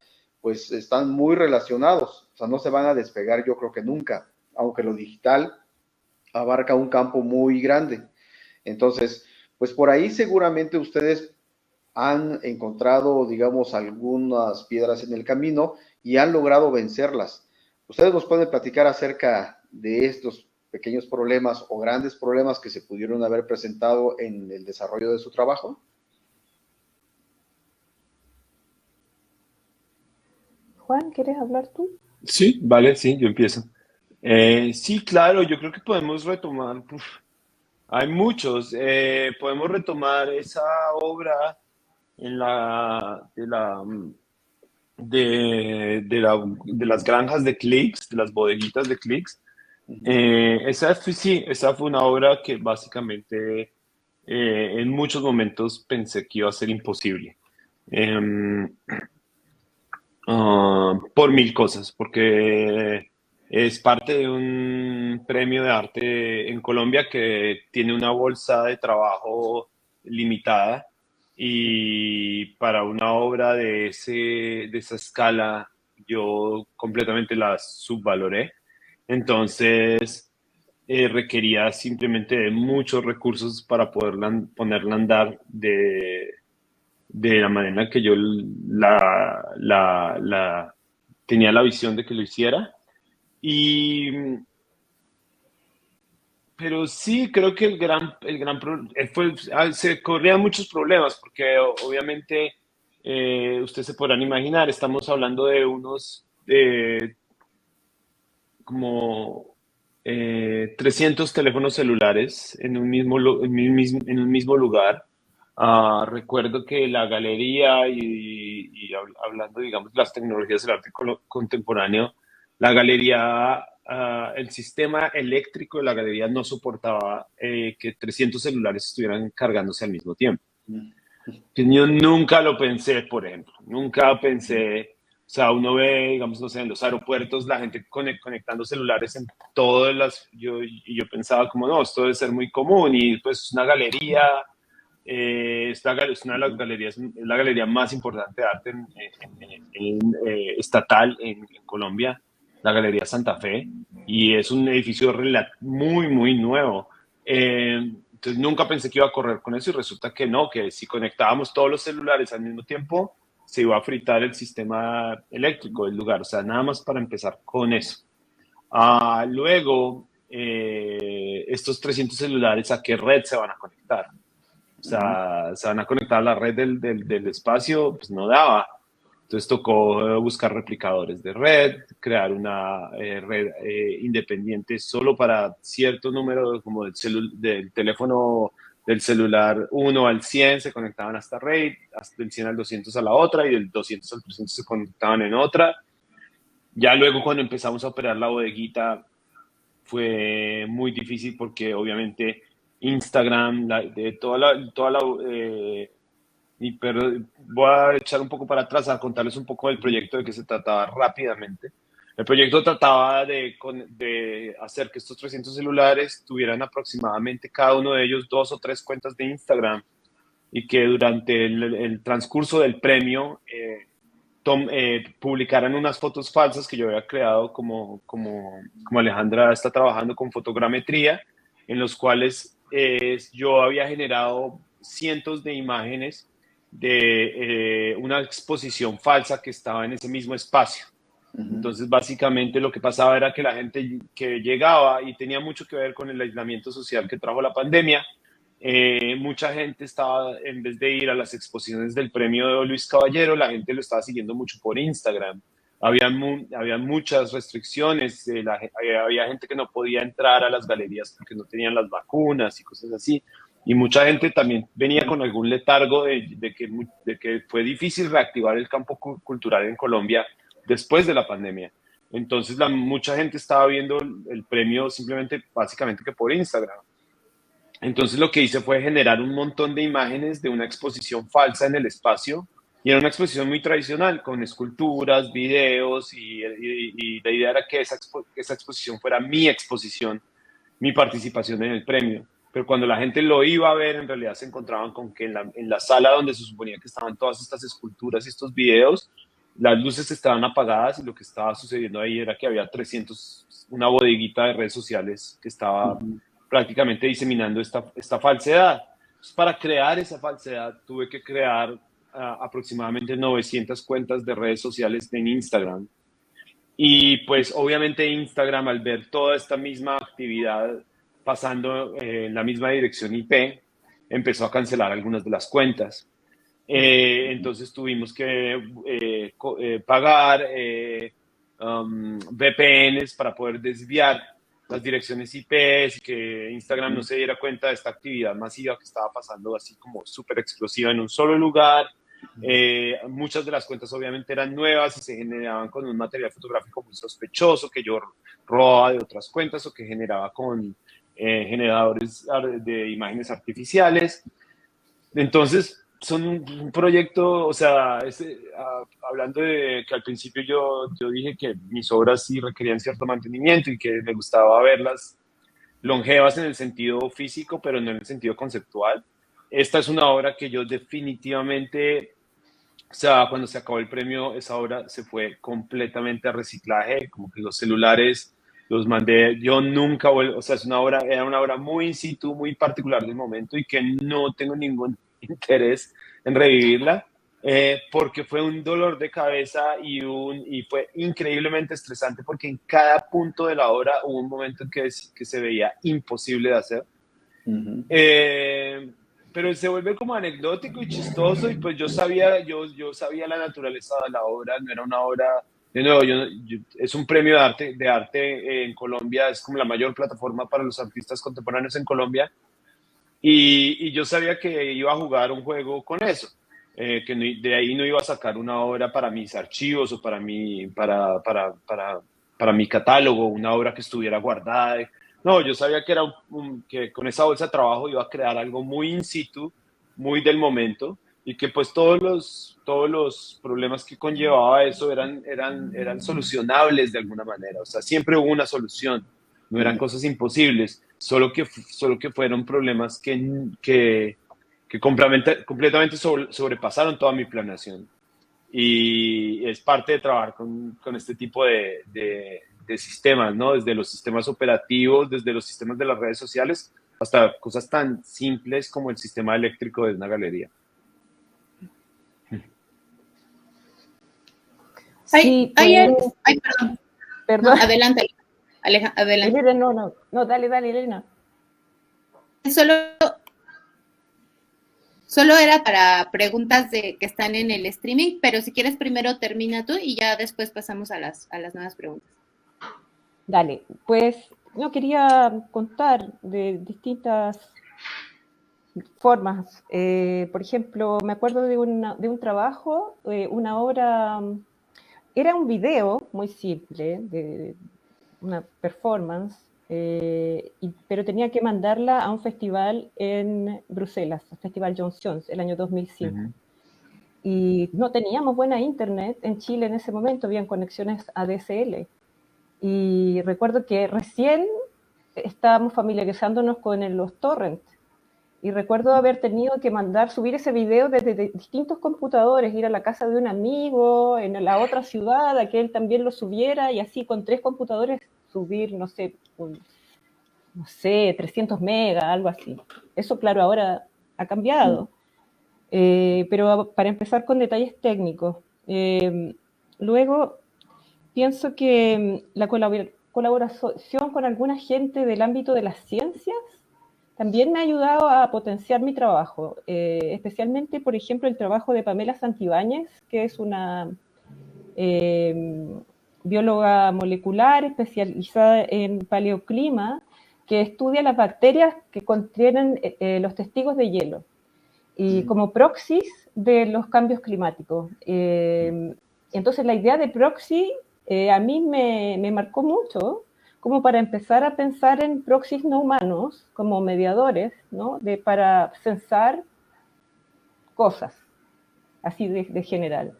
pues, están muy relacionados. O sea, no se van a despegar, yo creo que nunca, aunque lo digital abarca un campo muy grande. Entonces, pues por ahí seguramente ustedes han encontrado, digamos, algunas piedras en el camino y han logrado vencerlas. ¿Ustedes nos pueden platicar acerca de estos pequeños problemas o grandes problemas que se pudieron haber presentado en el desarrollo de su trabajo? Juan, ¿quieres hablar tú? Sí, vale, sí, yo empiezo. Sí, claro, yo creo que podemos retomar. Hay muchos. Podemos retomar esa obra en de las granjas de clics, de las bodeguitas de clics. Sí, esa fue una obra que básicamente en muchos momentos pensé que iba a ser imposible. Em, por mil cosas, porque es parte de un premio de arte en Colombia que tiene una bolsa de trabajo limitada y para una obra de esa escala yo completamente la subvaloré. Entonces, requería simplemente de muchos recursos para ponerla a andar de la manera que yo tenía la visión de que lo hiciera. Y, pero sí, creo que se corrían muchos problemas, porque obviamente ustedes se podrán imaginar, estamos hablando de unos como 300 teléfonos celulares en en un mismo lugar. Recuerdo que la galería hablando, digamos, de las tecnologías del arte contemporáneo, la galería, el sistema eléctrico de la galería no soportaba que 300 celulares estuvieran cargándose al mismo tiempo. Yo nunca lo pensé, por ejemplo, nunca pensé, o sea, uno ve, digamos, no sé, en los aeropuertos la gente conectando celulares en todas y yo pensaba como, no, esto debe ser muy común y pues es una galería, es una de las galerías, es la galería más importante de arte estatal en Colombia, la Galería Santa Fe, y es un edificio muy, muy nuevo. Entonces nunca pensé que iba a correr con eso y resulta que no, que si conectábamos todos los celulares al mismo tiempo, se iba a fritar el sistema eléctrico del lugar. O sea, nada más para empezar con eso. Luego, estos 300 celulares, ¿a qué red se van a conectar? O sea, se van a conectar a la red del espacio, pues no daba. Entonces tocó buscar replicadores de red, crear una red independiente solo para cierto número como del teléfono del celular 1 al 100 se conectaban a esta red, hasta del 100 al 200 a la otra y del 200 al 300 se conectaban en otra. Ya luego cuando empezamos a operar la bodeguita fue muy difícil porque obviamente Instagram, de toda la pero voy a echar un poco para atrás a contarles un poco del proyecto de que se trataba rápidamente. El proyecto trataba de hacer que estos 300 celulares tuvieran aproximadamente cada uno de ellos 2 o 3 cuentas de Instagram y que durante el transcurso del premio publicaran unas fotos falsas que yo había creado como Alejandra está trabajando con fotogrametría, en los cuales yo había generado cientos de imágenes de una exposición falsa que estaba en ese mismo espacio. Entonces, básicamente lo que pasaba era que la gente que llegaba y tenía mucho que ver con el aislamiento social que trajo la pandemia, mucha gente estaba, en vez de ir a las exposiciones del premio Luis Caballero, la gente lo estaba siguiendo mucho por Instagram. Había muchas restricciones, había gente que no podía entrar a las galerías porque no tenían las vacunas y cosas así. Y mucha gente también venía con algún letargo de que fue difícil reactivar el campo cultural en Colombia después de la pandemia. Entonces, mucha gente estaba viendo el premio simplemente, básicamente que por Instagram. Entonces, lo que hice fue generar un montón de imágenes de una exposición falsa en el espacio. Y era una exposición muy tradicional, con esculturas, videos, y la idea era que esa exposición fuera mi exposición, mi participación en el premio. Pero cuando la gente lo iba a ver, en realidad se encontraban con que en la sala donde se suponía que estaban todas estas esculturas y estos videos, las luces estaban apagadas y lo que estaba sucediendo ahí era que había una bodeguita de redes sociales que estaba prácticamente diseminando esta falsedad. Entonces, para crear esa falsedad tuve que crear aproximadamente 900 cuentas de redes sociales en Instagram. Y pues obviamente Instagram, al ver toda esta misma actividad pasando en la misma dirección IP, empezó a cancelar algunas de las cuentas. Entonces tuvimos que pagar VPNs para poder desviar las direcciones IP y que Instagram no se diera cuenta de esta actividad masiva que estaba pasando así como súper explosiva en un solo lugar. Muchas de las cuentas obviamente eran nuevas y se generaban con un material fotográfico muy sospechoso que yo robaba de otras cuentas o que generaba con generadores de imágenes artificiales. Entonces, son un proyecto, o sea, hablando de que al principio yo dije que mis obras sí requerían cierto mantenimiento y que me gustaba verlas longevas en el sentido físico, pero no en el sentido conceptual. Esta es una obra que yo definitivamente, o sea, cuando se acabó el premio, esa obra se fue completamente a reciclaje, como que los celulares los mandé, yo nunca vuelvo, o sea, era una obra muy in situ, muy particular del momento y que no tengo ningún interés en revivirla, porque fue un dolor de cabeza y fue increíblemente estresante porque en cada punto de la obra hubo un momento en que se veía imposible de hacer. Ujú. Pero se vuelve como anecdótico y chistoso y pues yo sabía la naturaleza de la obra, no era una obra, de nuevo, es un premio de arte en Colombia, es como la mayor plataforma para los artistas contemporáneos en Colombia y yo sabía que iba a jugar un juego con eso, que de ahí no iba a sacar una obra para mis archivos o para mi catálogo, una obra que estuviera guardada. No, yo sabía que que con esa bolsa de trabajo iba a crear algo muy in situ, muy del momento, y que pues todos los problemas que conllevaba eso eran solucionables de alguna manera. O sea, siempre hubo una solución, no eran cosas imposibles, solo que fueron problemas que completamente sobrepasaron toda mi planeación. Y es parte de trabajar con este tipo de sistemas, ¿no? Desde los sistemas operativos, desde los sistemas de las redes sociales, hasta cosas tan simples como el sistema eléctrico de una galería. Sí, perdón. perdón. No, adelante, adelante. Elena, no, dale, Elena. Solo era para preguntas que están en el streaming, pero si quieres primero termina tú y ya después pasamos a las nuevas preguntas. Dale, pues yo quería contar de distintas formas. Por ejemplo, me acuerdo de un trabajo, una obra, era un video muy simple, de una performance, pero tenía que mandarla a un festival en Bruselas, el Festival John Jones, el año 2005. Uh-huh. Y no teníamos buena internet en Chile en ese momento, habían conexiones ADSL. Y recuerdo que recién estábamos familiarizándonos con los torrents. Y recuerdo haber tenido que subir ese video desde distintos computadores, ir a la casa de un amigo, en la otra ciudad, a que él también lo subiera, y así con 3 computadores subir, no sé, 300 megas, algo así. Eso, claro, ahora ha cambiado. Pero para empezar con detalles técnicos, luego pienso que la colaboración con alguna gente del ámbito de las ciencias también me ha ayudado a potenciar mi trabajo, especialmente, por ejemplo, el trabajo de Pamela Santibáñez, que es una bióloga molecular especializada en paleoclima, que estudia las bacterias que contienen los testigos de hielo y como proxies de los cambios climáticos. Entonces la idea de proxy a mí me marcó mucho, como para empezar a pensar en proxies no humanos como mediadores, ¿no? Para censar cosas, así de general.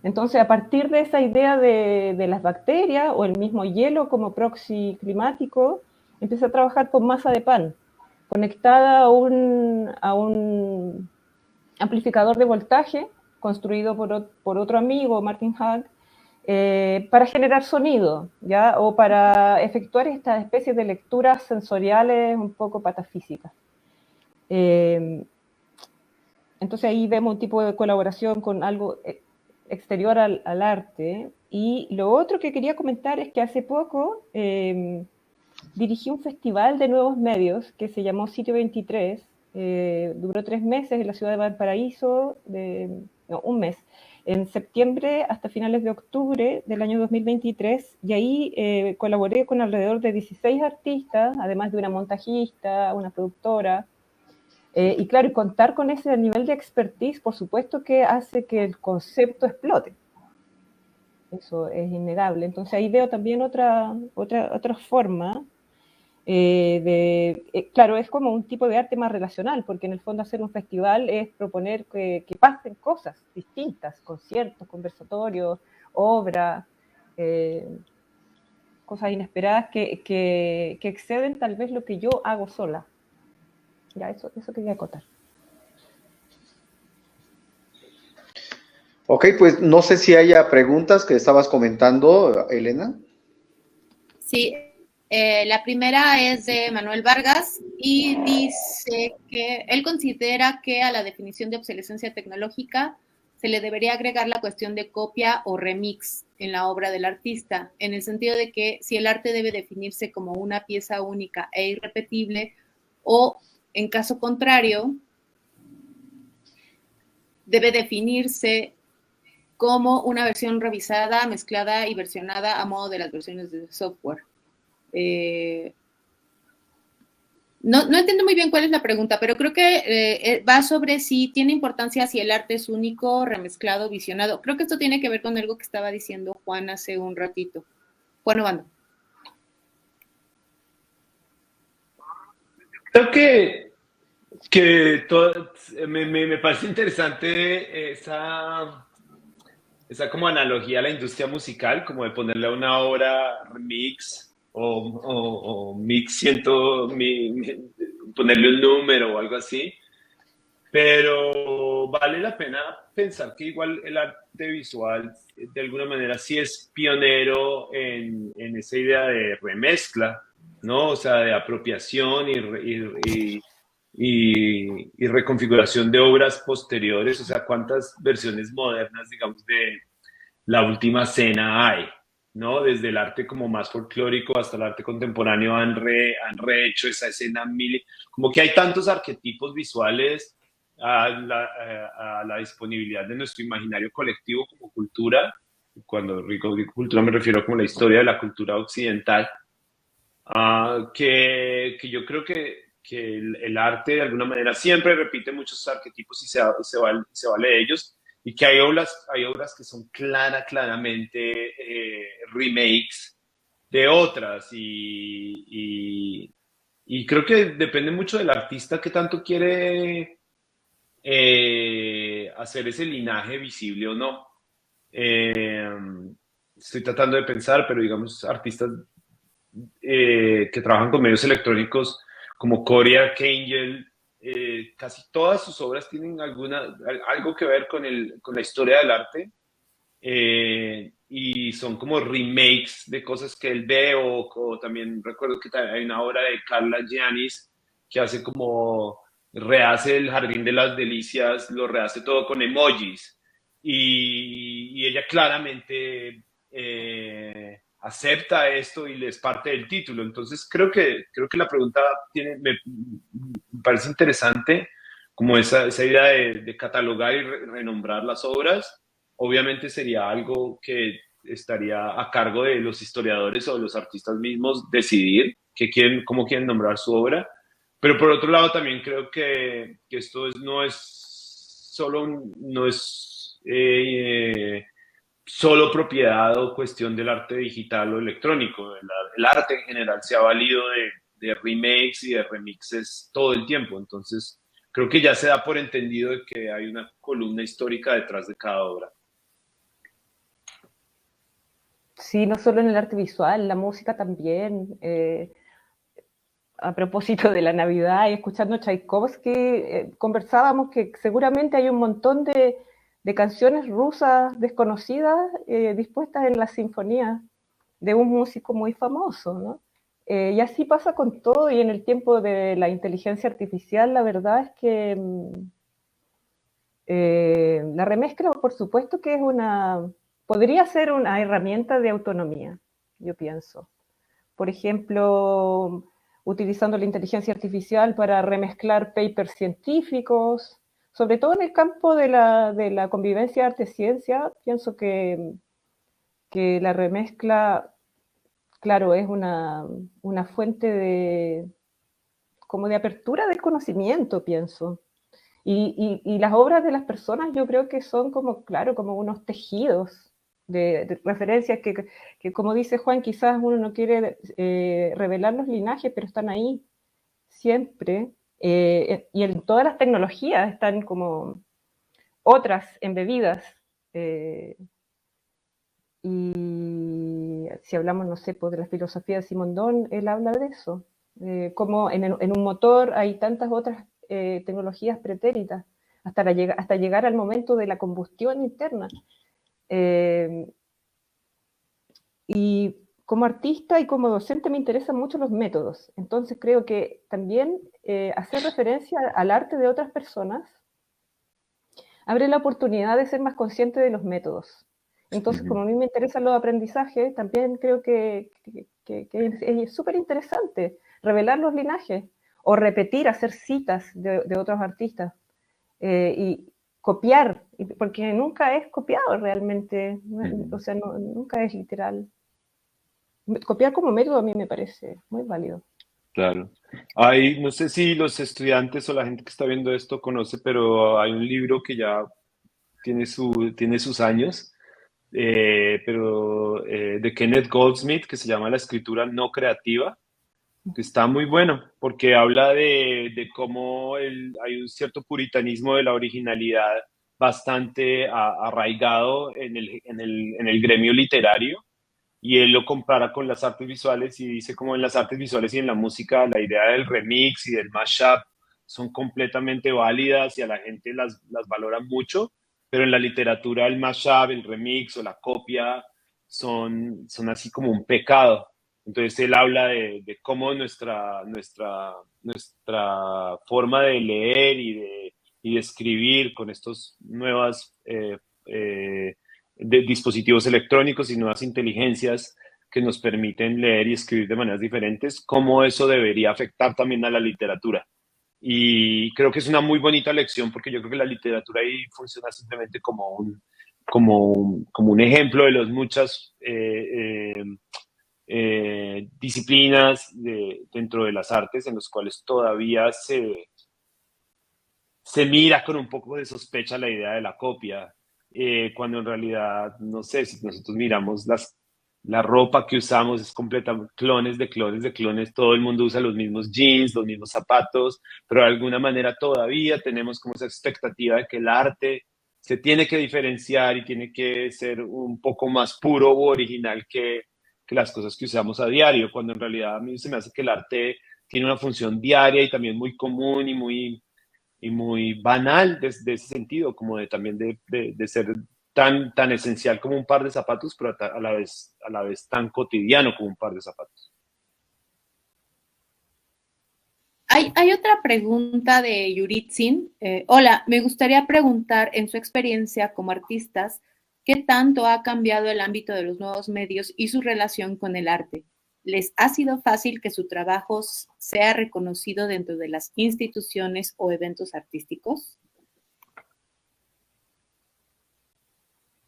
Entonces, a partir de esa idea de las bacterias o el mismo hielo como proxy climático, empecé a trabajar con masa de pan, conectada a un amplificador de voltaje construido por otro amigo, Martin Hag, para generar sonido, ¿ya? O para efectuar estas especies de lecturas sensoriales un poco patafísicas. Entonces ahí vemos un tipo de colaboración con algo exterior al arte. Y lo otro que quería comentar es que hace poco dirigí un festival de nuevos medios que se llamó Sitio 23, duró 3 meses en la ciudad de Valparaíso, un mes, en septiembre hasta finales de octubre del año 2023, y ahí colaboré con alrededor de 16 artistas, además de una montajista, una productora, y claro, contar con ese nivel de expertise, por supuesto que hace que el concepto explote. Eso es innegable. Entonces ahí veo también otra forma claro, es como un tipo de arte más relacional, porque en el fondo hacer un festival es proponer que pasen cosas distintas, conciertos, conversatorios, obras, cosas inesperadas que exceden tal vez lo que yo hago sola. Ya, eso quería acotar. Ok, pues no sé si haya preguntas que estabas comentando, Elena. Sí, La primera es de Manuel Vargas y dice que él considera que a la definición de obsolescencia tecnológica se le debería agregar la cuestión de copia o remix en la obra del artista, en el sentido de que si el arte debe definirse como una pieza única e irrepetible, o en caso contrario, debe definirse como una versión revisada, mezclada y versionada a modo de las versiones de software. No entiendo muy bien cuál es la pregunta, pero creo que va sobre si tiene importancia si el arte es único, remezclado, visionado. Creo que esto tiene que ver con algo que estaba diciendo Juan hace un ratito. Juan Obando. Creo me parece interesante esa como analogía a la industria musical, como de ponerle a una obra remix o mix ponerle un número o algo así. Pero vale la pena pensar que igual el arte visual de alguna manera sí es pionero en esa idea de remezcla, ¿no? O sea, de apropiación y reconfiguración de obras posteriores. O sea, cuántas versiones modernas, digamos, de La Última Cena hay, ¿no? Desde el arte como más folclórico hasta el arte contemporáneo han rehecho esa escena mil, como que hay tantos arquetipos visuales a la disponibilidad de nuestro imaginario colectivo como cultura. Cuando digo cultura me refiero como la historia de la cultura occidental, que yo creo que el arte de alguna manera siempre repite muchos arquetipos y se vale de ellos, y que hay obras que son claramente remakes de otras, y creo que depende mucho del artista que tanto quiere hacer ese linaje visible o no. Eh, Estoy tratando de pensar, pero digamos, artistas que trabajan con medios electrónicos como Cory Arcangel, casi todas sus obras tienen algo que ver con la historia del arte, y son como remakes de cosas que él ve, o también recuerdo que hay una obra de Carla Giannis que hace como, rehace el Jardín de las Delicias, lo rehace todo con emojis, y ella claramente acepta esto y es parte del título. Entonces creo que la pregunta me parece interesante, como esa idea de catalogar y renombrar las obras. Obviamente sería algo que estaría a cargo de los historiadores o de los artistas mismos decidir cómo quieren nombrar su obra. Pero por otro lado también creo que esto no es no es solo propiedad o cuestión del arte digital o electrónico. El arte en general se ha valido de remakes y de remixes todo el tiempo. Entonces creo que ya se da por entendido de que hay una columna histórica detrás de cada obra. Sí, no solo en el arte visual, la música también. A propósito de la Navidad y escuchando Tchaikovsky, conversábamos que seguramente hay un montón de canciones rusas desconocidas dispuestas en la sinfonía de un músico muy famoso, ¿no? Y así pasa con todo, y en el tiempo de la inteligencia artificial, la verdad es que la remezcla, por supuesto que podría ser una herramienta de autonomía, yo pienso. Por ejemplo, utilizando la inteligencia artificial para remezclar papers científicos, sobre todo en el campo de la convivencia arte-ciencia, pienso que la remezcla, claro, es una fuente como de apertura del conocimiento, pienso. Y las obras de las personas yo creo que son como, claro, como unos tejidos de referencias que, como dice Juan, quizás uno no quiere revelar los linajes, pero están ahí siempre. Y en todas las tecnologías están como otras embebidas. Y si hablamos, no sé, pues de la filosofía de Simondon, él habla de eso. Como en un motor hay tantas otras tecnologías pretéritas hasta llegar al momento de la combustión interna. Y como artista y como docente me interesan mucho los métodos. Entonces creo que también hacer referencia al arte de otras personas abre la oportunidad de ser más consciente de los métodos. Entonces, como a mí me interesan los aprendizajes, también creo que es súper interesante revelar los linajes o repetir, hacer citas de otros artistas y copiar, porque nunca es copiado realmente, o sea, nunca es literal. Copiar como método a mí me parece muy válido. Claro. Hay, no sé si los estudiantes o la gente que está viendo esto conoce, pero hay un libro que ya tiene sus años, pero de Kenneth Goldsmith, que se llama La escritura no creativa, que está muy bueno, porque habla de cómo hay un cierto puritanismo de la originalidad bastante arraigado en el gremio literario, y él lo compara con las artes visuales y dice como en las artes visuales y en la música la idea del remix y del mashup son completamente válidas y a la gente las valora mucho, pero en la literatura el mashup, el remix o la copia son así como un pecado. Entonces él habla de cómo nuestra forma de leer y de escribir con estos nuevos de dispositivos electrónicos y nuevas inteligencias que nos permiten leer y escribir de maneras diferentes, cómo eso debería afectar también a la literatura. Y creo que es una muy bonita lección porque yo creo que la literatura ahí funciona simplemente como un ejemplo de las muchas disciplinas dentro de las artes en los cuales todavía se mira con un poco de sospecha la idea de la copia, cuando en realidad, no sé, si nosotros miramos la ropa que usamos es completamente clones de clones de clones, todo el mundo usa los mismos jeans, los mismos zapatos, pero de alguna manera todavía tenemos como esa expectativa de que el arte se tiene que diferenciar y tiene que ser un poco más puro u original que las cosas que usamos a diario, cuando en realidad a mí se me hace que el arte tiene una función diaria y también muy común y muy banal desde ese sentido, como de también de ser tan esencial como un par de zapatos, pero a la vez tan cotidiano como un par de zapatos. Hay otra pregunta de Yuritzin. Hola, me gustaría preguntar, en su experiencia como artistas, ¿qué tanto ha cambiado el ámbito de los nuevos medios y su relación con el arte? ¿Les ha sido fácil que su trabajo sea reconocido dentro de las instituciones o eventos artísticos?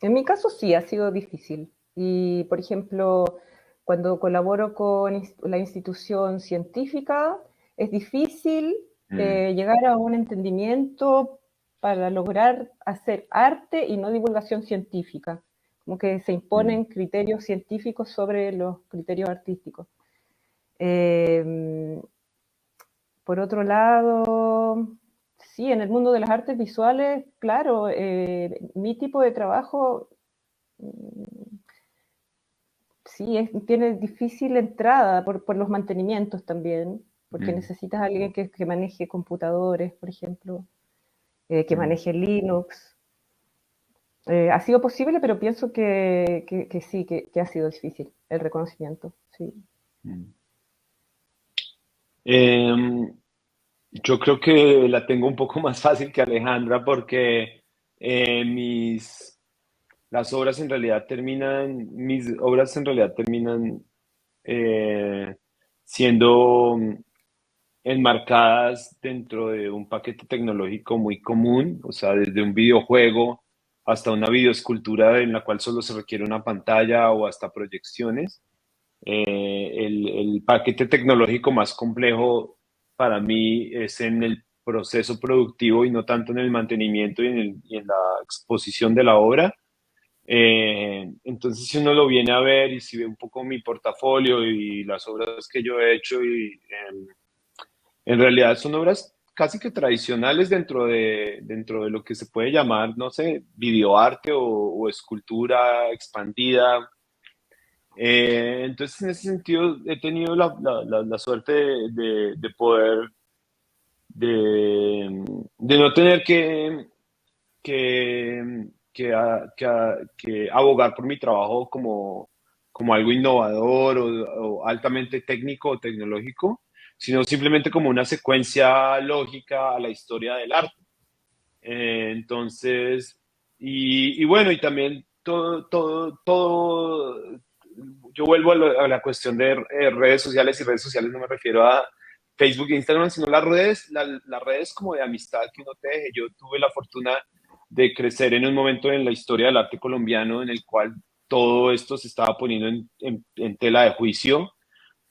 En mi caso sí, ha sido difícil. Y, por ejemplo, cuando colaboro con la institución científica, es difícil llegar a un entendimiento para lograr hacer arte y no divulgación científica. Como que se imponen criterios científicos sobre los criterios artísticos. Por otro lado, sí, en el mundo de las artes visuales, claro, mi tipo de trabajo sí, tiene difícil entrada por los mantenimientos también, porque necesitas a alguien que maneje computadores, por ejemplo, que maneje Linux. Ha sido posible, pero pienso que sí, que ha sido difícil el reconocimiento. Sí. Yo creo que la tengo un poco más fácil que Alejandra porque mis obras en realidad terminan eh, siendo enmarcadas dentro de un paquete tecnológico muy común, o sea, desde un videojuego hasta una videoescultura en la cual solo se requiere una pantalla o hasta proyecciones. El paquete tecnológico más complejo para mí es en el proceso productivo y no tanto en el mantenimiento y en la exposición de la obra. Entonces, si uno lo viene a ver y si ve un poco mi portafolio y las obras que yo he hecho, en realidad son obras casi que tradicionales dentro de lo que se puede llamar, no sé, videoarte o escultura expandida. Entonces, en ese sentido, he tenido la suerte de poder, de no tener que abogar por mi trabajo como algo innovador o altamente técnico o tecnológico, sino simplemente como una secuencia lógica a la historia del arte. Entonces, y bueno, y también yo vuelvo a la cuestión de redes sociales, y redes sociales no me refiero a Facebook e Instagram, sino las redes como de amistad que uno teje. Yo tuve la fortuna de crecer en un momento en la historia del arte colombiano en el cual todo esto se estaba poniendo en tela de juicio,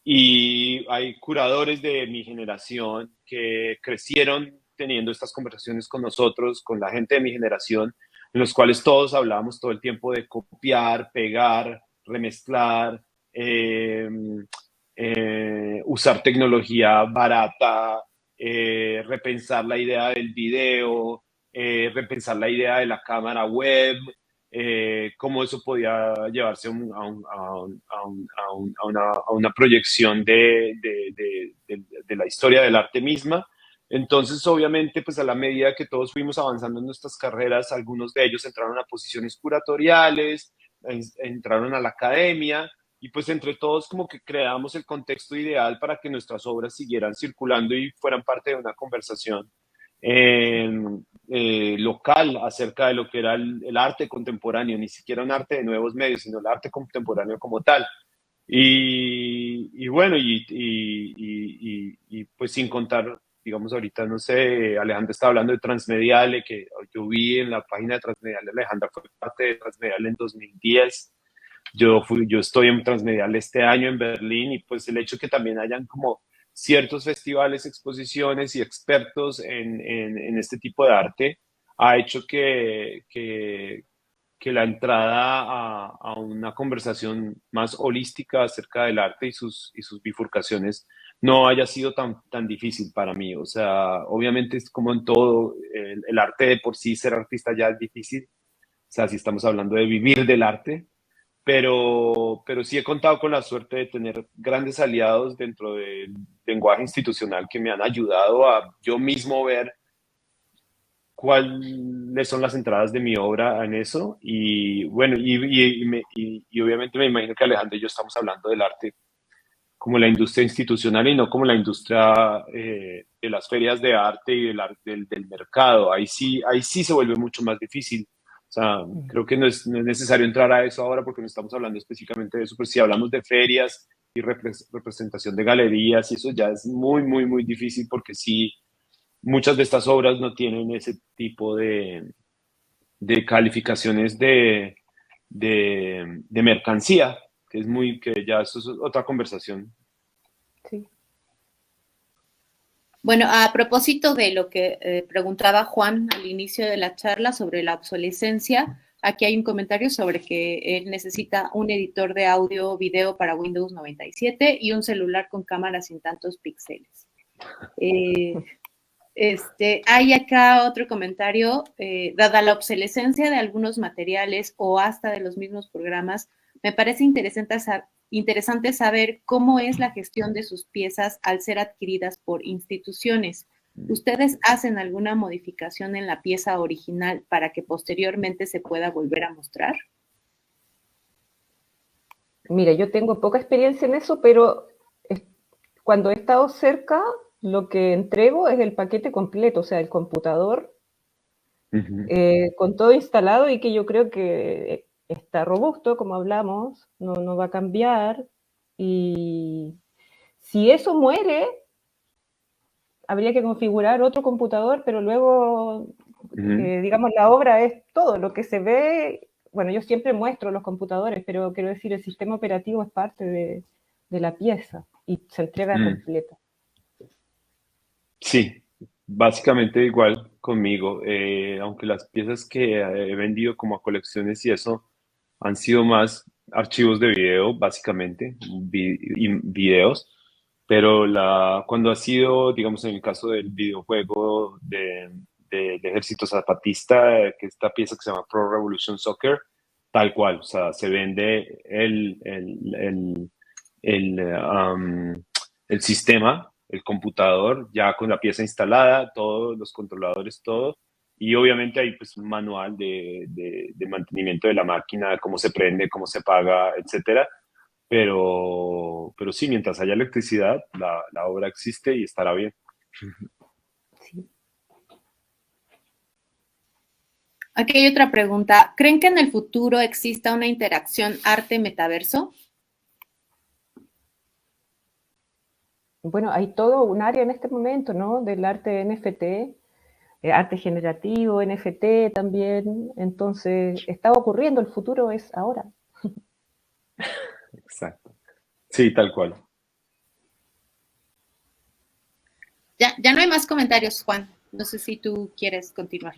y hay curadores de mi generación que crecieron teniendo estas conversaciones con nosotros, con la gente de mi generación, en los cuales todos hablábamos todo el tiempo de copiar, pegar, remezclar, usar tecnología barata, repensar la idea del video, repensar la idea de la cámara web, cómo eso podía llevarse a una proyección de la historia del arte misma. Entonces, obviamente, pues a la medida que todos fuimos avanzando en nuestras carreras, algunos de ellos entraron a posiciones curatoriales, entraron a la academia, y pues entre todos como que creamos el contexto ideal para que nuestras obras siguieran circulando y fueran parte de una conversación local acerca de lo que era el arte contemporáneo, ni siquiera un arte de nuevos medios, sino el arte contemporáneo como tal. Y bueno, pues sin contar, digamos ahorita, no sé, Alejandra está hablando de Transmediale, que yo vi en la página de Transmediale. Alejandra fue parte de Transmediale en 2010. Yo estoy en Transmediale este año en Berlín, y pues el hecho que también hayan como ciertos festivales, exposiciones y expertos en este tipo de arte ha hecho que la entrada a una conversación más holística acerca del arte y sus bifurcaciones no haya sido tan difícil para mí. O sea, obviamente es como en todo, el arte de por sí, ser artista ya es difícil. O sea, si estamos hablando de vivir del arte, pero sí he contado con la suerte de tener grandes aliados dentro del lenguaje institucional que me han ayudado a yo mismo ver cuáles son las entradas de mi obra en eso. Y bueno, y obviamente me imagino que Alejandro y yo estamos hablando del arte como la industria institucional y no como la industria de las ferias de arte y del mercado. Ahí sí se vuelve mucho más difícil. O sea, creo que no es necesario entrar a eso ahora porque no estamos hablando específicamente de eso, pero si hablamos de ferias y representación de galerías, y eso ya es muy, muy, muy difícil, porque sí, muchas de estas obras no tienen ese tipo de calificaciones de mercancía, que ya eso es otra conversación. Sí. Bueno, a propósito de lo que preguntaba Juan al inicio de la charla sobre la obsolescencia, aquí hay un comentario sobre que él necesita un editor de audio o video para Windows 97 y un celular con cámara sin tantos píxeles. Hay acá otro comentario. Dada la obsolescencia de algunos materiales o hasta de los mismos programas, me parece interesante saber cómo es la gestión de sus piezas al ser adquiridas por instituciones. ¿Ustedes hacen alguna modificación en la pieza original para que posteriormente se pueda volver a mostrar? Mira, yo tengo poca experiencia en eso, pero cuando he estado cerca, lo que entrego es el paquete completo, o sea, el computador, con todo instalado, y que yo creo que está robusto, como hablamos, no va a cambiar. Y si eso muere, habría que configurar otro computador, pero luego, digamos, la obra es todo lo que se ve. Bueno, yo siempre muestro los computadores, pero quiero decir, el sistema operativo es parte de la pieza y se entrega completa. Sí, básicamente igual conmigo, aunque las piezas que he vendido como a colecciones y eso han sido más archivos de video, básicamente, videos, pero cuando ha sido, digamos, en el caso del videojuego del Ejército Zapatista, que esta pieza que se llama Pro Revolution Soccer, tal cual, o sea, se vende el sistema, el computador, ya con la pieza instalada, todos los controladores, todo. Y obviamente hay pues un manual de mantenimiento de la máquina, cómo se prende, cómo se paga, etcétera. pero sí, mientras haya electricidad, la obra existe y estará bien. Sí. Aquí hay otra pregunta. ¿Creen que en el futuro exista una interacción arte-metaverso? Bueno, hay todo un área en este momento, ¿no? Del arte NFT, arte generativo, NFT también. Entonces, está ocurriendo, el futuro es ahora. Exacto. Sí, tal cual. Ya no hay más comentarios, Juan. No sé si tú quieres continuar.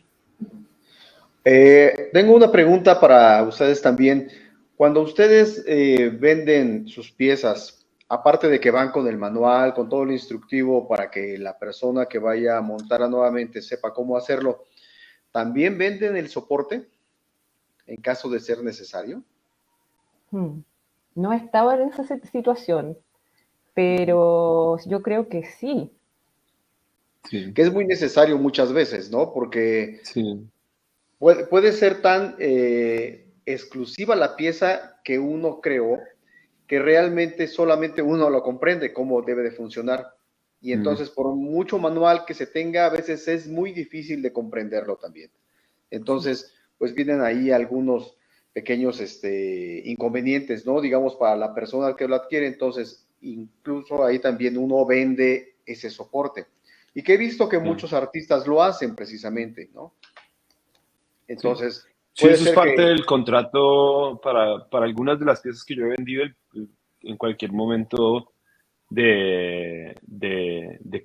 Tengo una pregunta para ustedes también. Cuando ustedes venden sus piezas, aparte de que van con el manual, con todo el instructivo para que la persona que vaya a montarla nuevamente sepa cómo hacerlo, ¿también venden el soporte en caso de ser necesario? No he estado en esa situación, pero yo creo que sí. Sí, Que es muy necesario muchas veces, ¿no? Porque sí. puede ser tan exclusiva la pieza que uno creó que realmente solamente uno lo comprende cómo debe de funcionar. Y Mm, entonces, por mucho manual que se tenga, a veces es muy difícil de comprenderlo también. Entonces, pues vienen ahí algunos pequeños inconvenientes, ¿no? Digamos, para la persona que lo adquiere. Entonces, incluso ahí también uno vende ese soporte. Y que he visto que sí, muchos artistas lo hacen precisamente, ¿no? sí. Entonces, Sí, puede eso es ser parte que, del contrato para algunas de las piezas que yo he vendido en cualquier momento de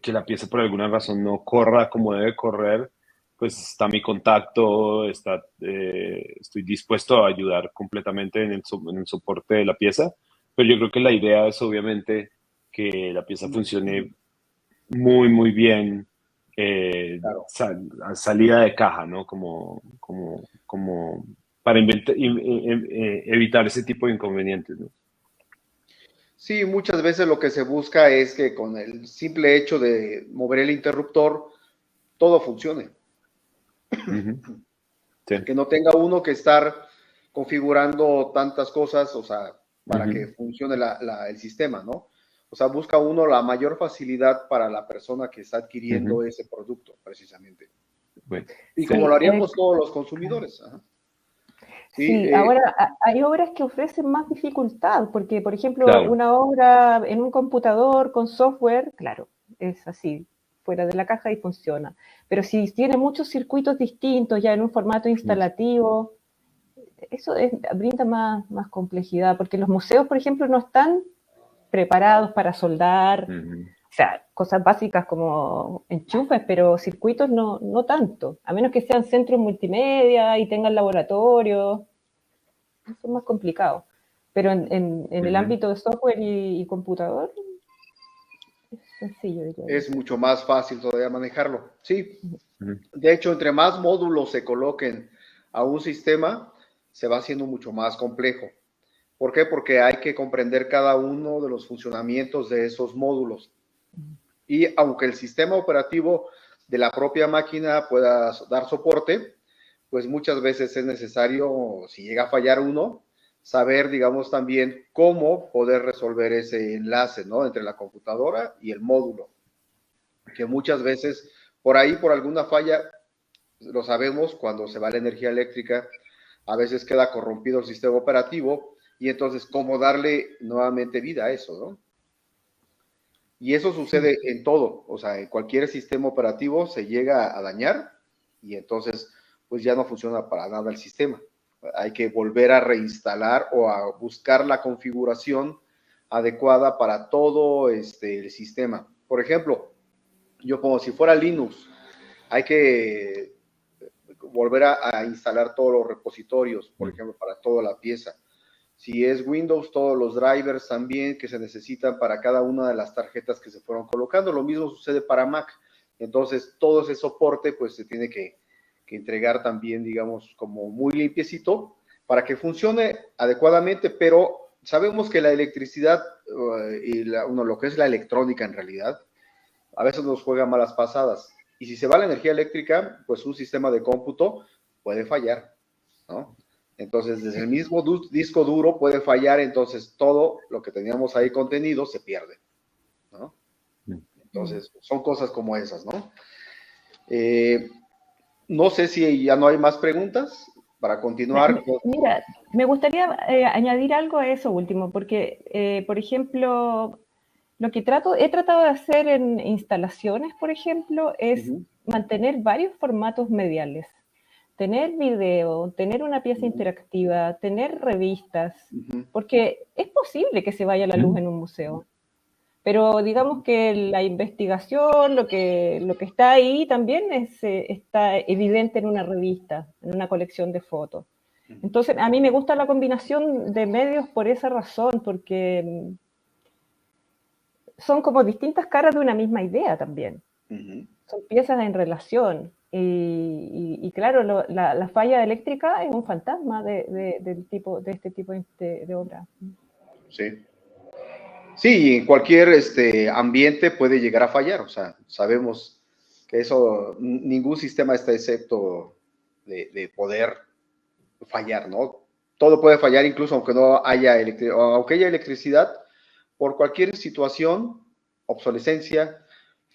que la pieza por alguna razón no corra como debe correr, pues está mi contacto, estoy dispuesto a ayudar completamente en el soporte de la pieza, pero yo creo que la idea es obviamente que la pieza funcione muy, muy bien claro. a salida de caja, ¿no? Como para evitar ese tipo de inconvenientes, ¿no? Sí, muchas veces lo que se busca es que con el simple hecho de mover el interruptor, todo funcione. Ujú. Sí. Que no tenga uno que estar configurando tantas cosas, o sea, para que Ujú, funcione el sistema, ¿no? O sea, busca uno la mayor facilidad para la persona que está ujú. adquiriendo ese producto, precisamente. Bueno, Y como Sí, lo haríamos todos los consumidores. Ajá. Sí, sí, ahora hay obras que ofrecen más dificultad, porque, por ejemplo, claro. una obra en un computador con software, claro, es así, fuera de la caja y funciona. Pero si tiene muchos circuitos distintos, ya en un formato Mm, instalativo, brinda más complejidad, porque los museos, por ejemplo, no están preparados para soldar, ujú, o sea, cosas básicas como enchufes, pero circuitos no tanto, a menos que sean centros multimedia y tengan laboratorios, eso es más complicado. Pero en el ujú, ámbito de software y computador es sencillo, diría yo. es mucho más fácil todavía manejarlo. Sí, ujú, de hecho, entre más módulos se coloquen a un sistema, se va haciendo mucho más complejo. ¿Por qué? Porque hay que comprender cada uno de los funcionamientos de esos módulos. Y aunque el sistema operativo de la propia máquina pueda dar soporte, pues muchas veces es necesario, si llega a fallar uno, saber, digamos, también cómo poder resolver ese enlace, ¿no? Entre la computadora y el módulo. Que muchas veces, por ahí, por alguna falla, lo sabemos, cuando se va la energía eléctrica, a veces queda corrompido el sistema operativo y entonces cómo darle nuevamente vida a eso, ¿no? Y eso Sí. sucede en todo, o sea, en cualquier sistema operativo se llega a dañar y entonces pues ya no funciona para nada el sistema. Hay que volver a reinstalar o a buscar la configuración adecuada para todo el sistema. Por ejemplo, yo como si fuera Linux, hay que volver a instalar todos los repositorios, por ujú, ejemplo, para toda la pieza. Si es Windows, todos los drivers también que se necesitan para cada una de las tarjetas que se fueron colocando. Lo mismo sucede para Mac. Entonces, todo ese soporte pues se tiene que entregar también, digamos, como muy limpiecito para que funcione adecuadamente, pero sabemos que la electricidad y lo que es la electrónica en realidad, a veces nos juega malas pasadas. Y si se va la energía eléctrica, pues un sistema de cómputo puede fallar, ¿no? Entonces, desde el mismo disco duro puede fallar, entonces todo lo que teníamos ahí contenido se pierde, ¿no? Entonces, son cosas como esas, ¿no? No sé si ya no hay más preguntas para continuar. Mira, me gustaría añadir algo a eso último, porque, por ejemplo, lo que he tratado de hacer en instalaciones, por ejemplo, es mantener varios formatos mediales. Tener video, tener una pieza interactiva, tener revistas, porque es posible que se vaya la luz en un museo. Pero digamos que la investigación, lo que está ahí también está evidente en una revista, en una colección de fotos. Entonces, a mí me gusta la combinación de medios por esa razón, porque son como distintas caras de una misma idea también. Son piezas en relación. Y claro, la falla eléctrica es un fantasma de este tipo de obra. Sí. Sí, en cualquier ambiente puede llegar a fallar, o sea, sabemos que eso, ningún sistema está excepto de poder fallar, ¿no? Todo puede fallar, incluso aunque no haya electricidad, por cualquier situación, obsolescencia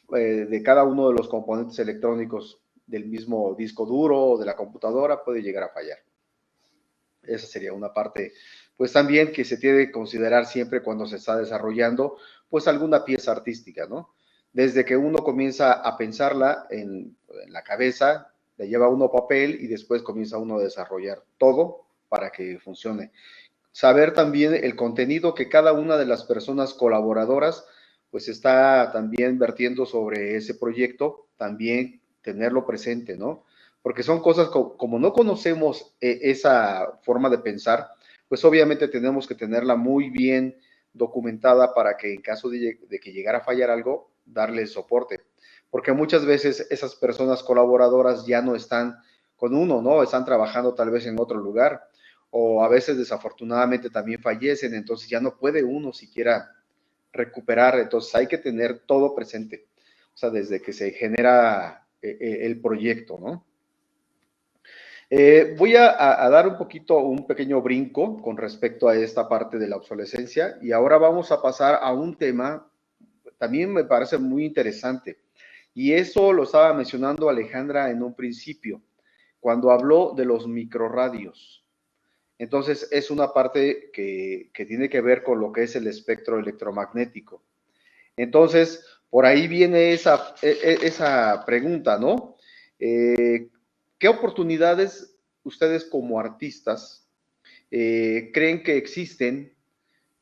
de cada uno de los componentes electrónicos del mismo disco duro o de la computadora puede llegar a fallar. Esa sería una parte, pues también que se tiene que considerar siempre cuando se está desarrollando, pues alguna pieza artística, ¿no? Desde que uno comienza a pensarla en la cabeza, le lleva uno papel y después comienza uno a desarrollar todo para que funcione. Saber también el contenido que cada una de las personas colaboradoras pues está también vertiendo sobre ese proyecto, también tenerlo presente, ¿no? Porque son cosas como no conocemos esa forma de pensar, pues obviamente tenemos que tenerla muy bien documentada para que en caso de que llegara a fallar algo, darle soporte. Porque muchas veces esas personas colaboradoras ya no están con uno, ¿no? Están trabajando tal vez en otro lugar o a veces desafortunadamente también fallecen, entonces ya no puede uno siquiera recuperar, entonces hay que tener todo presente, o sea, desde que se genera el proyecto, ¿no? Voy a dar un pequeño brinco con respecto a esta parte de la obsolescencia y ahora vamos a pasar a un tema, también me parece muy interesante, y eso lo estaba mencionando Alejandra en un principio, cuando habló de los microrradios. Entonces, es una parte que tiene que ver con lo que es el espectro electromagnético. Entonces, por ahí viene esa pregunta, ¿no? ¿Qué oportunidades ustedes como artistas creen que existen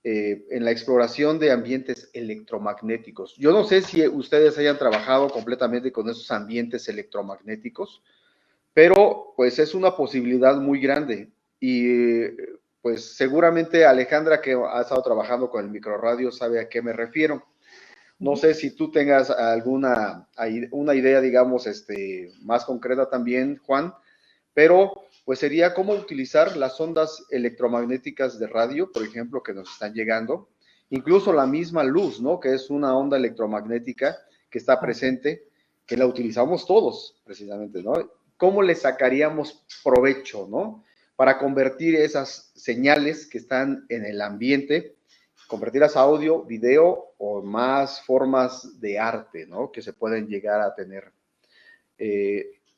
en la exploración de ambientes electromagnéticos? Yo no sé si ustedes hayan trabajado completamente con esos ambientes electromagnéticos, pero pues es una posibilidad muy grande y pues seguramente Alejandra, que ha estado trabajando con el microradio, sabe a qué me refiero. No sé si tú tengas una idea, digamos, más concreta también, Juan, pero pues sería cómo utilizar las ondas electromagnéticas de radio, por ejemplo, que nos están llegando, incluso la misma luz, ¿no? Que es una onda electromagnética que está presente, que la utilizamos todos, precisamente, ¿no? ¿Cómo le sacaríamos provecho, ¿no? Para convertir esas señales que están en el ambiente, convertirlas a audio, video o más formas de arte, ¿no? Que se pueden llegar a tener.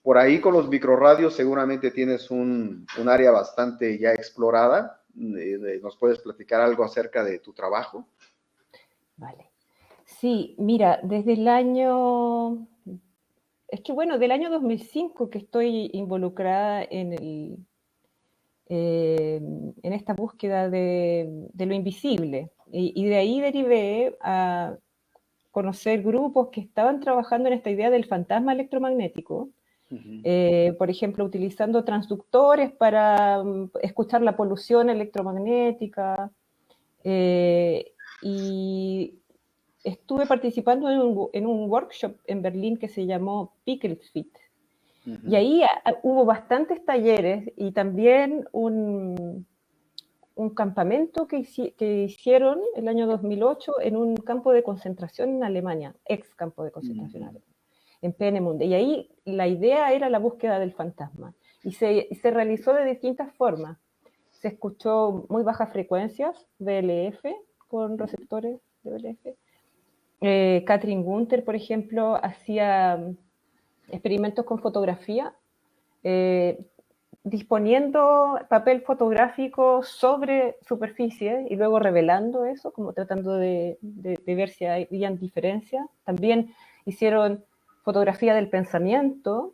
Por ahí con los microradios seguramente tienes un área bastante ya explorada. ¿Nos puedes platicar algo acerca de tu trabajo? Vale. Sí, mira, desde el año... Es que bueno, del año 2005 que estoy involucrada en esta búsqueda de lo invisible. Y de ahí derivé a conocer grupos que estaban trabajando en esta idea del fantasma electromagnético, por ejemplo, utilizando transductores para escuchar la polución electromagnética. Y estuve participando en un workshop en Berlín que se llamó Pickelfit. Y ahí hubo bastantes talleres y también un campamento que hicieron el año 2008 en un campo de concentración en Alemania, ex campo de concentración alemán, en Peenemünde. Y ahí la idea era la búsqueda del fantasma. Y se realizó de distintas formas. se escuchó muy bajas frecuencias, VLF, con receptores de VLF. Katrin Gunther, por ejemplo, hacía experimentos con fotografía, disponiendo papel fotográfico sobre superficie y luego revelando eso, como tratando de ver si habían diferencias. También hicieron fotografía del pensamiento,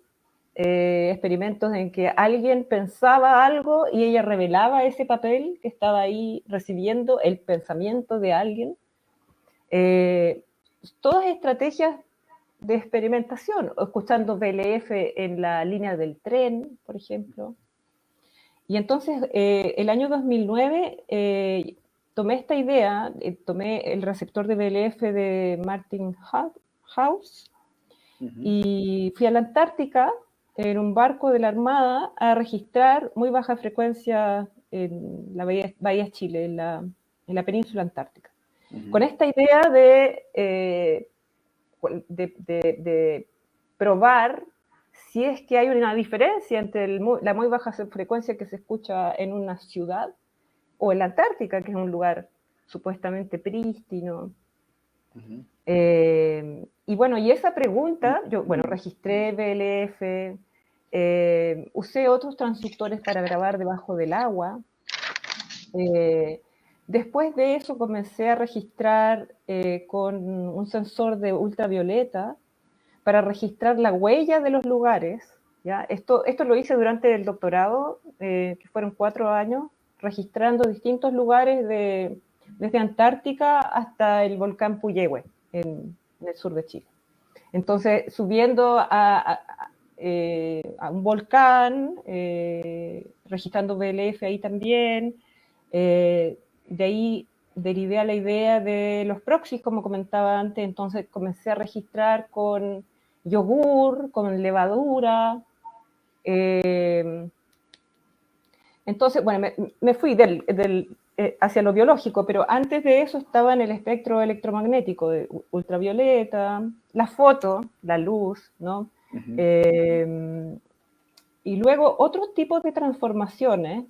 experimentos en que alguien pensaba algo y ella revelaba ese papel que estaba ahí recibiendo el pensamiento de alguien. Todas estrategias de experimentación, escuchando VLF en la línea del tren, por ejemplo. Y entonces, el año 2009, tomé esta idea, tomé el receptor de VLF de Martin House y fui a la Antártica en un barco de la Armada a registrar muy baja frecuencia en la Bahía Chile, en la península antártica. Con esta idea de probar si es que hay una diferencia entre la muy baja frecuencia que se escucha en una ciudad o en la Antártica, que es un lugar supuestamente prístino. Y bueno, y esa pregunta, yo, bueno, registré VLF, usé otros transductores para grabar debajo del agua. Después de eso comencé a registrar con un sensor de ultravioleta para registrar la huella de los lugares. ¿Ya? Esto lo hice durante el doctorado, que fueron 4 años, registrando distintos lugares desde Antártica hasta el volcán Puyehue, en el sur de Chile. Entonces, subiendo a un volcán, registrando VLF ahí también, de ahí derivé a la idea de los proxies, como comentaba antes. Entonces comencé a registrar con yogur, con levadura. Entonces, bueno, me fui hacia lo biológico, pero antes de eso estaba en el espectro electromagnético de ultravioleta, la foto, la luz, ¿no? Y luego otros tipos de transformaciones.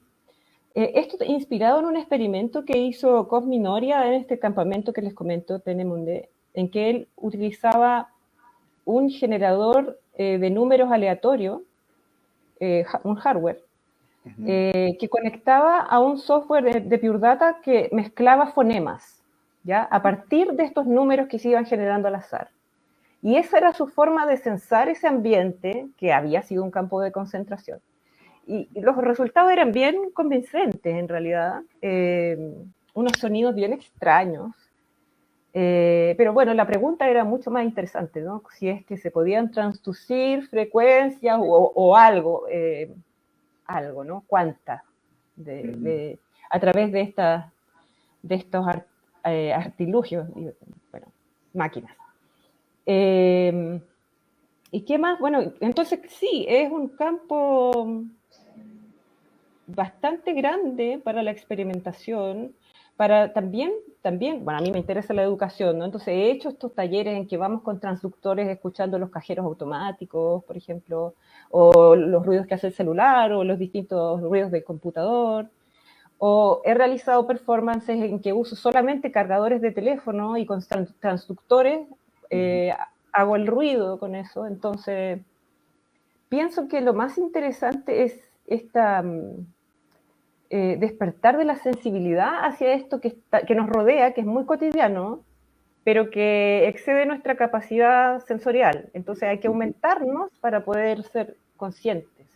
Esto inspirado en un experimento que hizo Cosmi Noria en este campamento que les comento, Peenemünde, en que él utilizaba un generador de números aleatorios, un hardware, que conectaba a un software de Pure Data que mezclaba fonemas, ¿ya? A partir de estos números que se iban generando al azar. Y esa era su forma de censar ese ambiente que había sido un campo de concentración. Y los resultados eran bien convincentes, en realidad. Unos sonidos bien extraños. Pero bueno, la pregunta era mucho más interesante, ¿no? Si es que se podían transducir frecuencias o algo, algo, ¿no? Cuántas, a través de estos artilugios, bueno, máquinas. ¿Y qué más? Bueno, entonces sí, es un campo bastante grande para la experimentación, para también, bueno, a mí me interesa la educación, ¿no? Entonces he hecho estos talleres en que vamos con transductores escuchando los cajeros automáticos, por ejemplo, o los ruidos que hace el celular, o los distintos ruidos del computador, o he realizado performances en que uso solamente cargadores de teléfono y con transductores hago el ruido con eso. Entonces pienso que lo más interesante es despertar de la sensibilidad hacia esto que nos rodea, que es muy cotidiano, pero que excede nuestra capacidad sensorial. Entonces hay que aumentarnos para poder ser conscientes.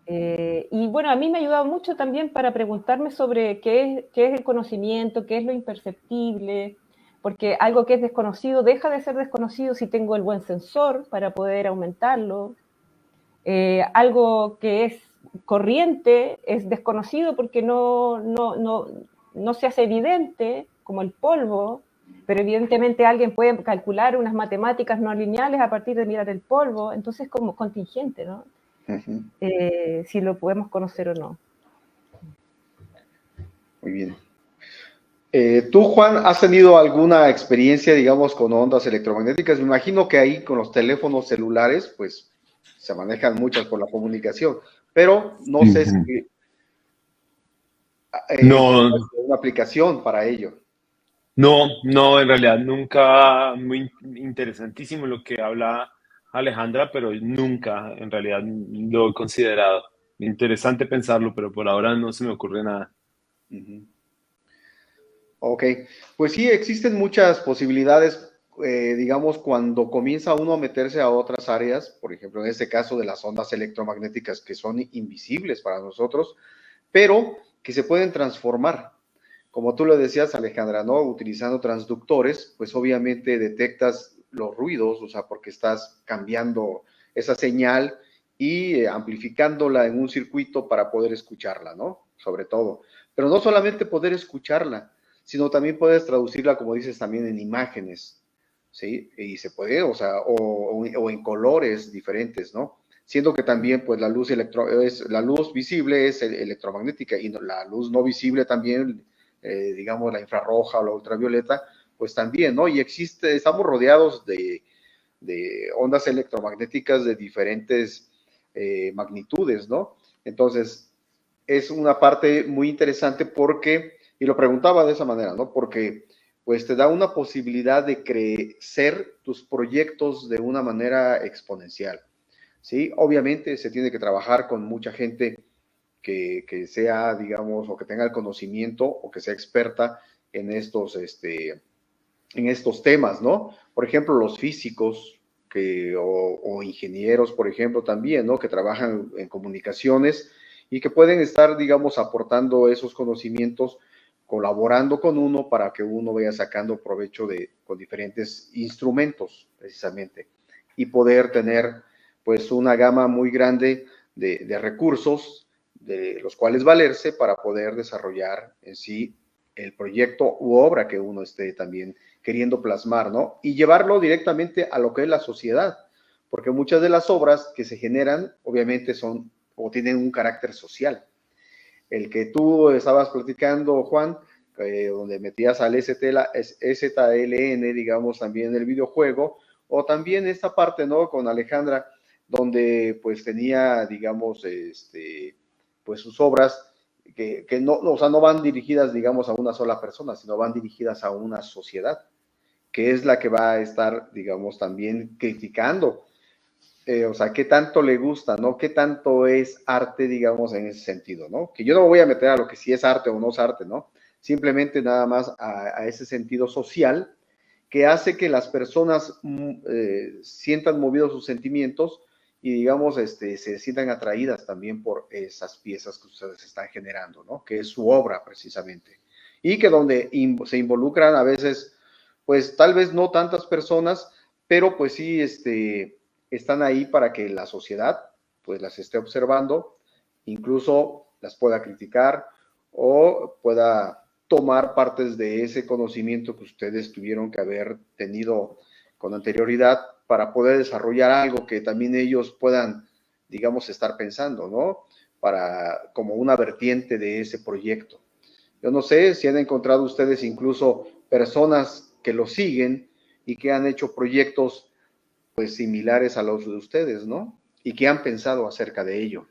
Y bueno, a mí me ha ayudado mucho también para preguntarme sobre qué es el conocimiento, qué es lo imperceptible, porque algo que es desconocido deja de ser desconocido si tengo el buen sensor para poder aumentarlo. Algo que es corriente es desconocido porque no se hace evidente, como el polvo, pero evidentemente alguien puede calcular unas matemáticas no lineales a partir de mirar el polvo. Entonces es como contingente, ¿no? Si lo podemos conocer o no. Muy bien. ¿Tú, Juan, has tenido alguna experiencia, digamos, con ondas electromagnéticas? Me imagino que ahí con los teléfonos celulares, pues, se manejan muchas por la comunicación, pero no sé si No, una aplicación para ello. no, en realidad nunca, muy interesantísimo lo que habla Alejandra, pero nunca en realidad lo he considerado. Interesante pensarlo, pero por ahora no se me ocurre nada. Ujú. Ok, pues sí, existen muchas posibilidades, digamos, cuando comienza uno a meterse a otras áreas, por ejemplo, en este caso de las ondas electromagnéticas que son invisibles para nosotros, pero que se pueden transformar. Como tú lo decías, Alejandra, ¿no? Utilizando transductores, pues obviamente detectas los ruidos, o sea, porque estás cambiando esa señal y amplificándola en un circuito para poder escucharla, ¿no? Sobre todo. Pero no solamente poder escucharla, sino también puedes traducirla, como dices, también en imágenes, ¿sí? Y se puede, o sea, o en colores diferentes, ¿no? Siendo que también, pues, la luz visible es electromagnética y la luz no visible también, digamos, la infrarroja o la ultravioleta, pues también, ¿no? Y estamos rodeados de ondas electromagnéticas de diferentes magnitudes, ¿no? Entonces, es una parte muy interesante porque, y lo preguntaba de esa manera, ¿no? Porque pues te da una posibilidad de crecer tus proyectos de una manera exponencial, ¿sí? Obviamente se tiene que trabajar con mucha gente que sea, digamos, o que tenga el conocimiento o que sea experta en en estos temas, ¿no? Por ejemplo, los físicos o ingenieros, por ejemplo, también, ¿no? Que trabajan en comunicaciones y que pueden estar, digamos, aportando esos conocimientos, colaborando con uno para que uno vaya sacando provecho con diferentes instrumentos, precisamente, y poder tener, pues, una gama muy grande de recursos de los cuales valerse para poder desarrollar en sí el proyecto u obra que uno esté también queriendo plasmar, ¿no? Y llevarlo directamente a lo que es la sociedad, porque muchas de las obras que se generan, obviamente, son o tienen un carácter social. El que tú estabas platicando, Juan, donde metías al STLN, digamos, también el videojuego, o también esta parte, ¿no? Con Alejandra, donde pues tenía, digamos, pues sus obras que no, o sea, no van dirigidas, digamos, a una sola persona, sino van dirigidas a una sociedad que es la que va a estar, digamos, también criticando, o sea, qué tanto le gusta, ¿no? Qué tanto es arte, digamos, en ese sentido, ¿no? Que yo no me voy a meter a lo que sí es arte o no es arte, ¿no? Simplemente nada más a ese sentido social que hace que las personas sientan movidos sus sentimientos y, digamos, se sientan atraídas también por esas piezas que ustedes están generando, ¿no? Que es su obra, precisamente. Y que donde se involucran a veces, pues tal vez no tantas personas, pero pues sí, están ahí para que la sociedad, pues las esté observando, incluso las pueda criticar o pueda tomar partes de ese conocimiento que ustedes tuvieron que haber tenido con anterioridad para poder desarrollar algo que también ellos puedan, digamos, estar pensando, ¿no? Para como una vertiente de ese proyecto. Yo no sé si han encontrado ustedes incluso personas que lo siguen y que han hecho proyectos pues similares a los de ustedes, ¿no? Y que han pensado acerca de ello.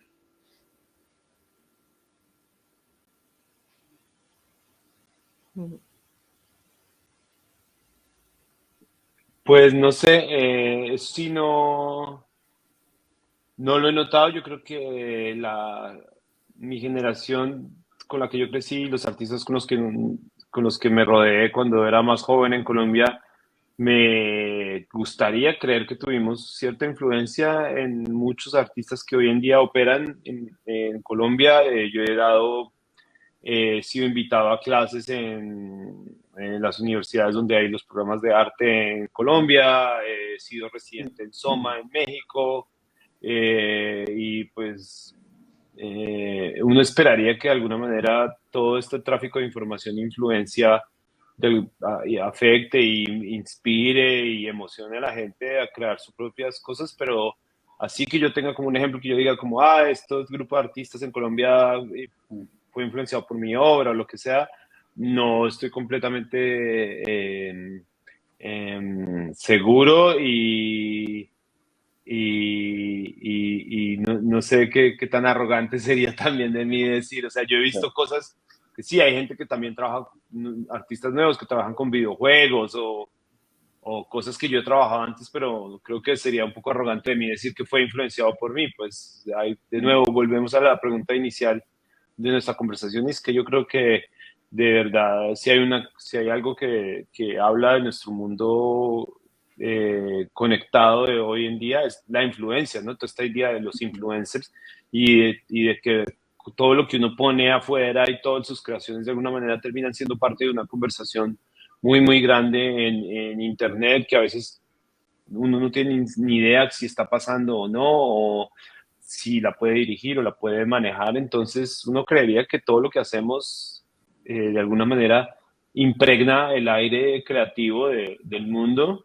Pues no sé, si no lo he notado. Yo creo que mi generación con la que yo crecí, los artistas con los que me rodeé cuando era más joven en Colombia, me gustaría creer que tuvimos cierta influencia en muchos artistas que hoy en día operan en Colombia. Yo he sido invitado a clases en las universidades donde hay los programas de arte en Colombia, he sido residente en Soma, en México, y pues uno esperaría que de alguna manera todo este tráfico de información e influencia y afecte y inspire y emocione a la gente a crear sus propias cosas, pero así que yo tenga como un ejemplo que yo diga como, estos grupos de artistas en Colombia fue influenciado por mi obra o lo que sea, no estoy completamente seguro y no sé qué tan arrogante sería también de mí decir, o sea, yo he visto cosas porque sí, hay gente que también trabaja, artistas nuevos que trabajan con videojuegos o cosas que yo he trabajado antes, pero creo que sería un poco arrogante de mí decir que fue influenciado por mí. Pues ahí, de nuevo, volvemos a la pregunta inicial de nuestra conversación, y es que yo creo que de verdad, si hay algo que habla de nuestro mundo conectado de hoy en día, es la influencia, ¿no? Toda esta idea de los influencers y de que todo lo que uno pone afuera y todas sus creaciones de alguna manera terminan siendo parte de una conversación muy, muy grande en Internet, que a veces uno no tiene ni idea si está pasando o no, o si la puede dirigir o la puede manejar. Entonces uno creería que todo lo que hacemos de alguna manera impregna el aire creativo del mundo,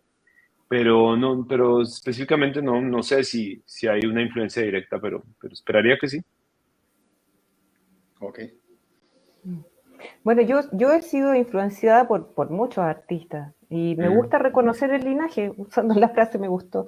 pero no, pero específicamente no sé si hay una influencia directa, pero esperaría que sí. Ok. Bueno, yo he sido influenciada por muchos artistas y me gusta reconocer el linaje, usando la frase me gustó.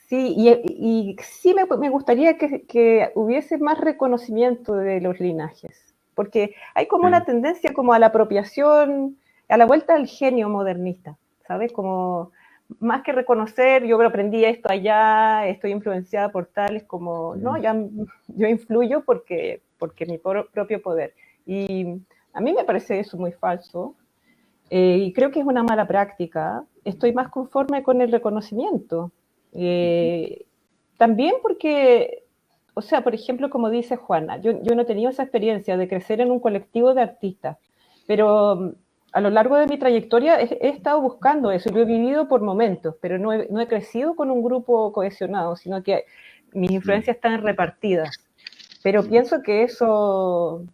Sí, y sí me gustaría que hubiese más reconocimiento de los linajes, porque hay como una tendencia como a la apropiación, a la vuelta al genio modernista, ¿sabes? Como más que reconocer, yo aprendí esto allá, estoy influenciada por tales, como, no, yo influyo porque mi propio poder. Y a mí me parece eso muy falso, y creo que es una mala práctica. Estoy más conforme con el reconocimiento. También porque, o sea, por ejemplo, como dice Juana, yo no he tenido esa experiencia de crecer en un colectivo de artistas, pero a lo largo de mi trayectoria he estado buscando eso y lo he vivido por momentos, pero no he crecido con un grupo cohesionado, sino que mis influencias están repartidas. Pero pienso que eso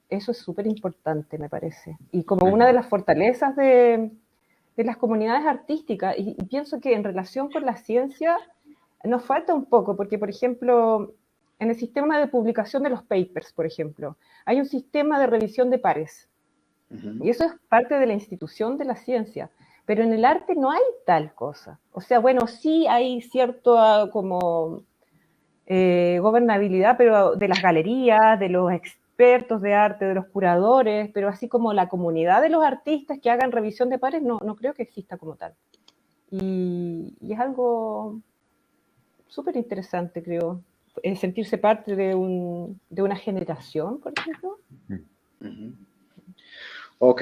es súper importante, me parece. Y como una de las fortalezas de las comunidades artísticas, y pienso que en relación con la ciencia nos falta un poco, porque, por ejemplo, en el sistema de publicación de los papers, por ejemplo, hay un sistema de revisión de pares, y eso es parte de la institución de la ciencia, pero en el arte no hay tal cosa. O sea, bueno, sí hay cierto como gobernabilidad, pero de las galerías, de los expertos de arte, de los curadores, pero así como la comunidad de los artistas que hagan revisión de pares, no creo que exista como tal. Y es algo súper interesante, creo, sentirse parte de una generación, por ejemplo. Ok,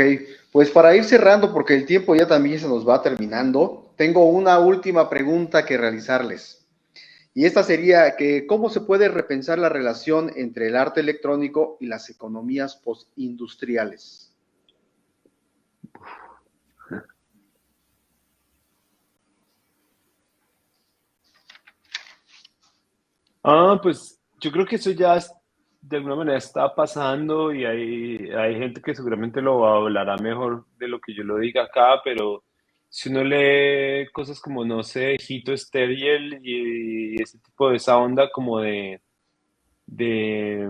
pues para ir cerrando, porque el tiempo ya también se nos va terminando, tengo una última pregunta que realizarles. Y esta sería que, ¿cómo se puede repensar la relación entre el arte electrónico y las economías postindustriales? Pues yo creo que eso ya de alguna manera está pasando, y hay gente que seguramente lo hablará mejor de lo que yo lo diga acá, pero si uno lee cosas como, no sé, Hito Steyerl y ese tipo de esa onda como de, de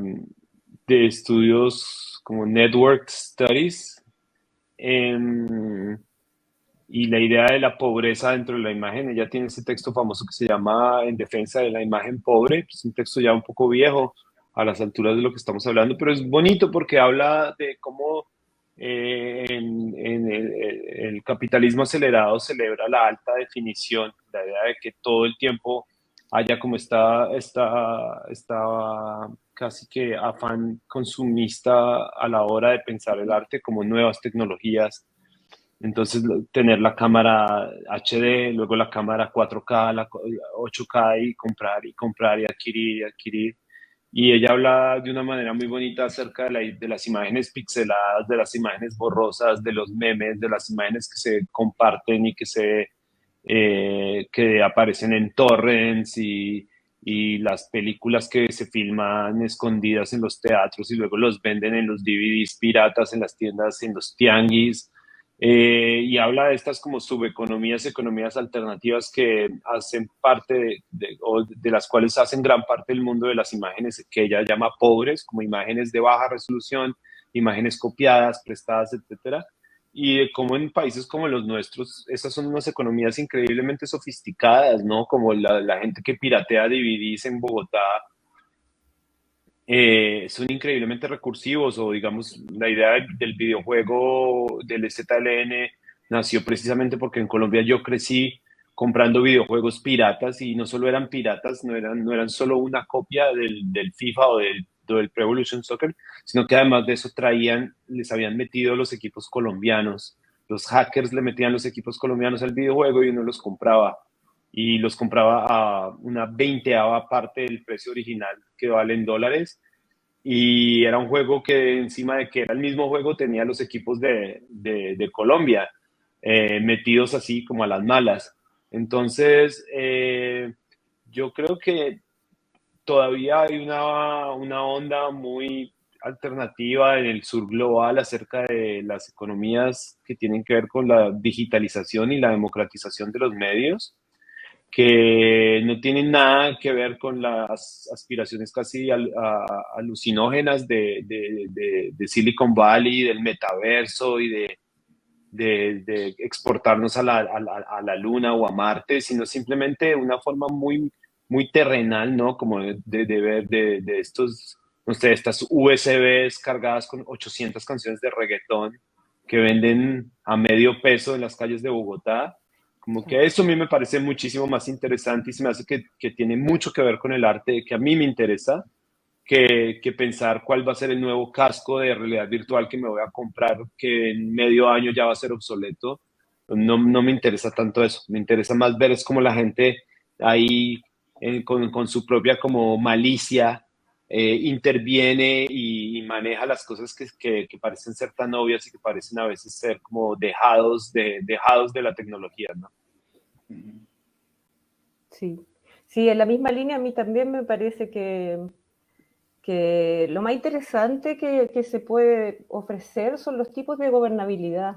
estudios como Network Studies, em, y la idea de la pobreza dentro de la imagen. Ella tiene ese texto famoso que se llama En defensa de la imagen pobre. Es un texto ya un poco viejo a las alturas de lo que estamos hablando, pero es bonito porque habla de cómo en el capitalismo acelerado celebra la alta definición, la idea de que todo el tiempo haya como esta casi que afán consumista a la hora de pensar el arte como nuevas tecnologías. Entonces, tener la cámara HD, luego la cámara 4K, la 8K, y comprar y adquirir y adquirir. Y ella habla de una manera muy bonita acerca de las imágenes pixeladas, de las imágenes borrosas, de los memes, de las imágenes que se comparten y que aparecen en torrents, y las películas que se filman escondidas en los teatros y luego los venden en los DVDs piratas en las tiendas, en los tianguis. Y habla de estas como subeconomías, economías alternativas que hacen parte o de las cuales hacen gran parte del mundo de las imágenes que ella llama pobres, como imágenes de baja resolución, imágenes copiadas, prestadas, etcétera. Y de cómo en países como los nuestros, esas son unas economías increíblemente sofisticadas, ¿no? Como la gente que piratea DVDs en Bogotá, son increíblemente recursivos, o digamos, la idea del videojuego del ZLN nació precisamente porque en Colombia yo crecí comprando videojuegos piratas, y no solo eran piratas, no eran solo una copia del FIFA o del Pro Evolution Soccer, sino que además de eso les habían metido los equipos colombianos. Los hackers le metían los equipos colombianos al videojuego y uno los compraba. Y los compraba a una 20ª parte del precio original, que vale en dólares. Y era un juego que, encima de que era el mismo juego, tenía los equipos de Colombia metidos así como a las malas. Entonces, yo creo que todavía hay una onda muy alternativa en el sur global acerca de las economías que tienen que ver con la digitalización y la democratización de los medios, que no tienen nada que ver con las aspiraciones casi alucinógenas de Silicon Valley, del metaverso y de exportarnos a la Luna o a Marte, sino simplemente una forma muy, muy terrenal, ¿no? Como de ver de estos, no sé, estas USBs cargadas con 800 canciones de reggaetón que venden a medio peso en las calles de Bogotá. Como que eso a mí me parece muchísimo más interesante, y se me hace que tiene mucho que ver con el arte que a mí me interesa, que pensar cuál va a ser el nuevo casco de realidad virtual que me voy a comprar, que en medio año ya va a ser obsoleto. No me interesa tanto eso. Me interesa más ver es cómo la gente ahí, con su propia como malicia, interviene y maneja las cosas que parecen ser tan obvias y que parecen a veces ser como dejados de la tecnología, ¿no? Sí. Sí, en la misma línea a mí también me parece que lo más interesante que se puede ofrecer son los tipos de gobernabilidad,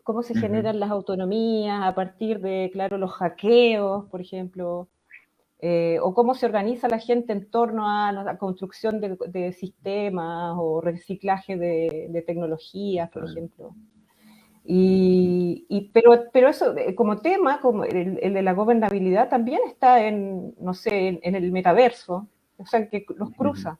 cómo se generan las autonomías a partir de, claro, los hackeos, por ejemplo, o cómo se organiza la gente en torno a la construcción de sistemas o reciclaje de tecnologías, por ejemplo. Pero eso, como tema, como el de la gobernabilidad, también está en, no sé, en el metaverso, o sea, que los cruza.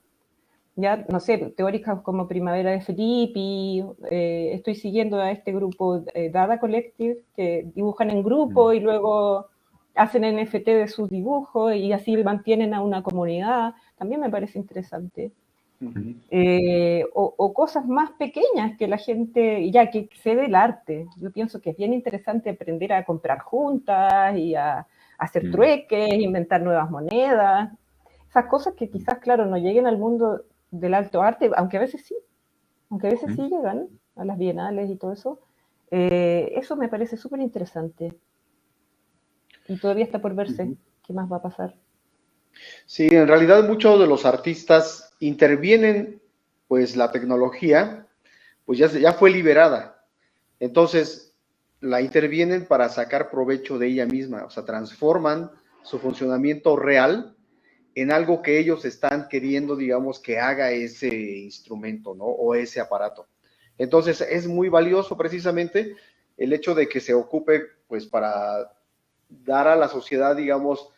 Ya, no sé, teóricas como Primavera de Filippi, estoy siguiendo a este grupo Dada Collective, que dibujan en grupo y luego hacen NFT de sus dibujos y así mantienen a una comunidad. También me parece interesante. O cosas más pequeñas que la gente, ya que se ve el arte. Yo pienso que es bien interesante aprender a comprar juntas y a hacer trueques, inventar nuevas monedas. Esas cosas que quizás, claro, no lleguen al mundo del alto arte, aunque a veces sí llegan a las bienales y todo eso. Eso me parece súper interesante. Y todavía está por verse qué más va a pasar. Sí, en realidad muchos de los artistas intervienen, pues la tecnología, pues ya fue liberada. Entonces, la intervienen para sacar provecho de ella misma, o sea, transforman su funcionamiento real en algo que ellos están queriendo, digamos, que haga ese instrumento, ¿no? O ese aparato. Entonces, es muy valioso precisamente el hecho de que se ocupe, pues, para dar a la sociedad, digamos,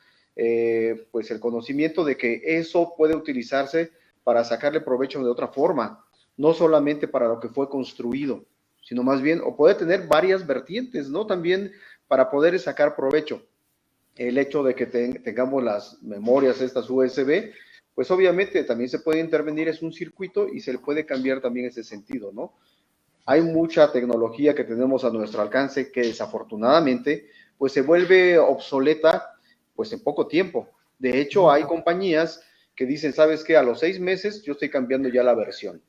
pues el conocimiento de que eso puede utilizarse para sacarle provecho de otra forma, no solamente para lo que fue construido, sino más bien, o puede tener varias vertientes, ¿no? También para poder sacar provecho. El hecho de que tengamos las memorias estas USB, pues obviamente también se puede intervenir, es un circuito y se le puede cambiar también ese sentido, ¿no? Hay mucha tecnología que tenemos a nuestro alcance que desafortunadamente pues se vuelve obsoleta pues en poco tiempo. De hecho, hay compañías que dicen, ¿sabes qué? A los 6 meses yo estoy cambiando ya la versión.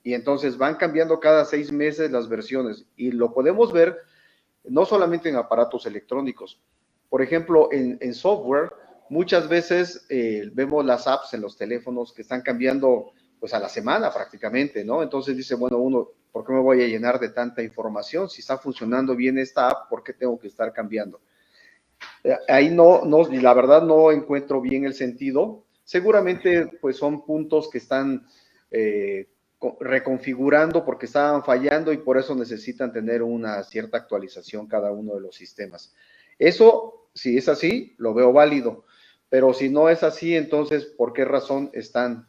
Y entonces van cambiando cada 6 meses las versiones. Y lo podemos ver no solamente en aparatos electrónicos. Por ejemplo, en software, muchas veces vemos las apps en los teléfonos que están cambiando pues a la semana prácticamente, ¿no? Entonces dice, bueno, uno, ¿por qué me voy a llenar de tanta información? Si está funcionando bien esta app, ¿por qué tengo que estar cambiando? Ahí la verdad no encuentro bien el sentido. Seguramente pues son puntos que están reconfigurando porque estaban fallando y por eso necesitan tener una cierta actualización cada uno de los sistemas. Eso, si es así, lo veo válido, pero si no es así, entonces, ¿por qué razón están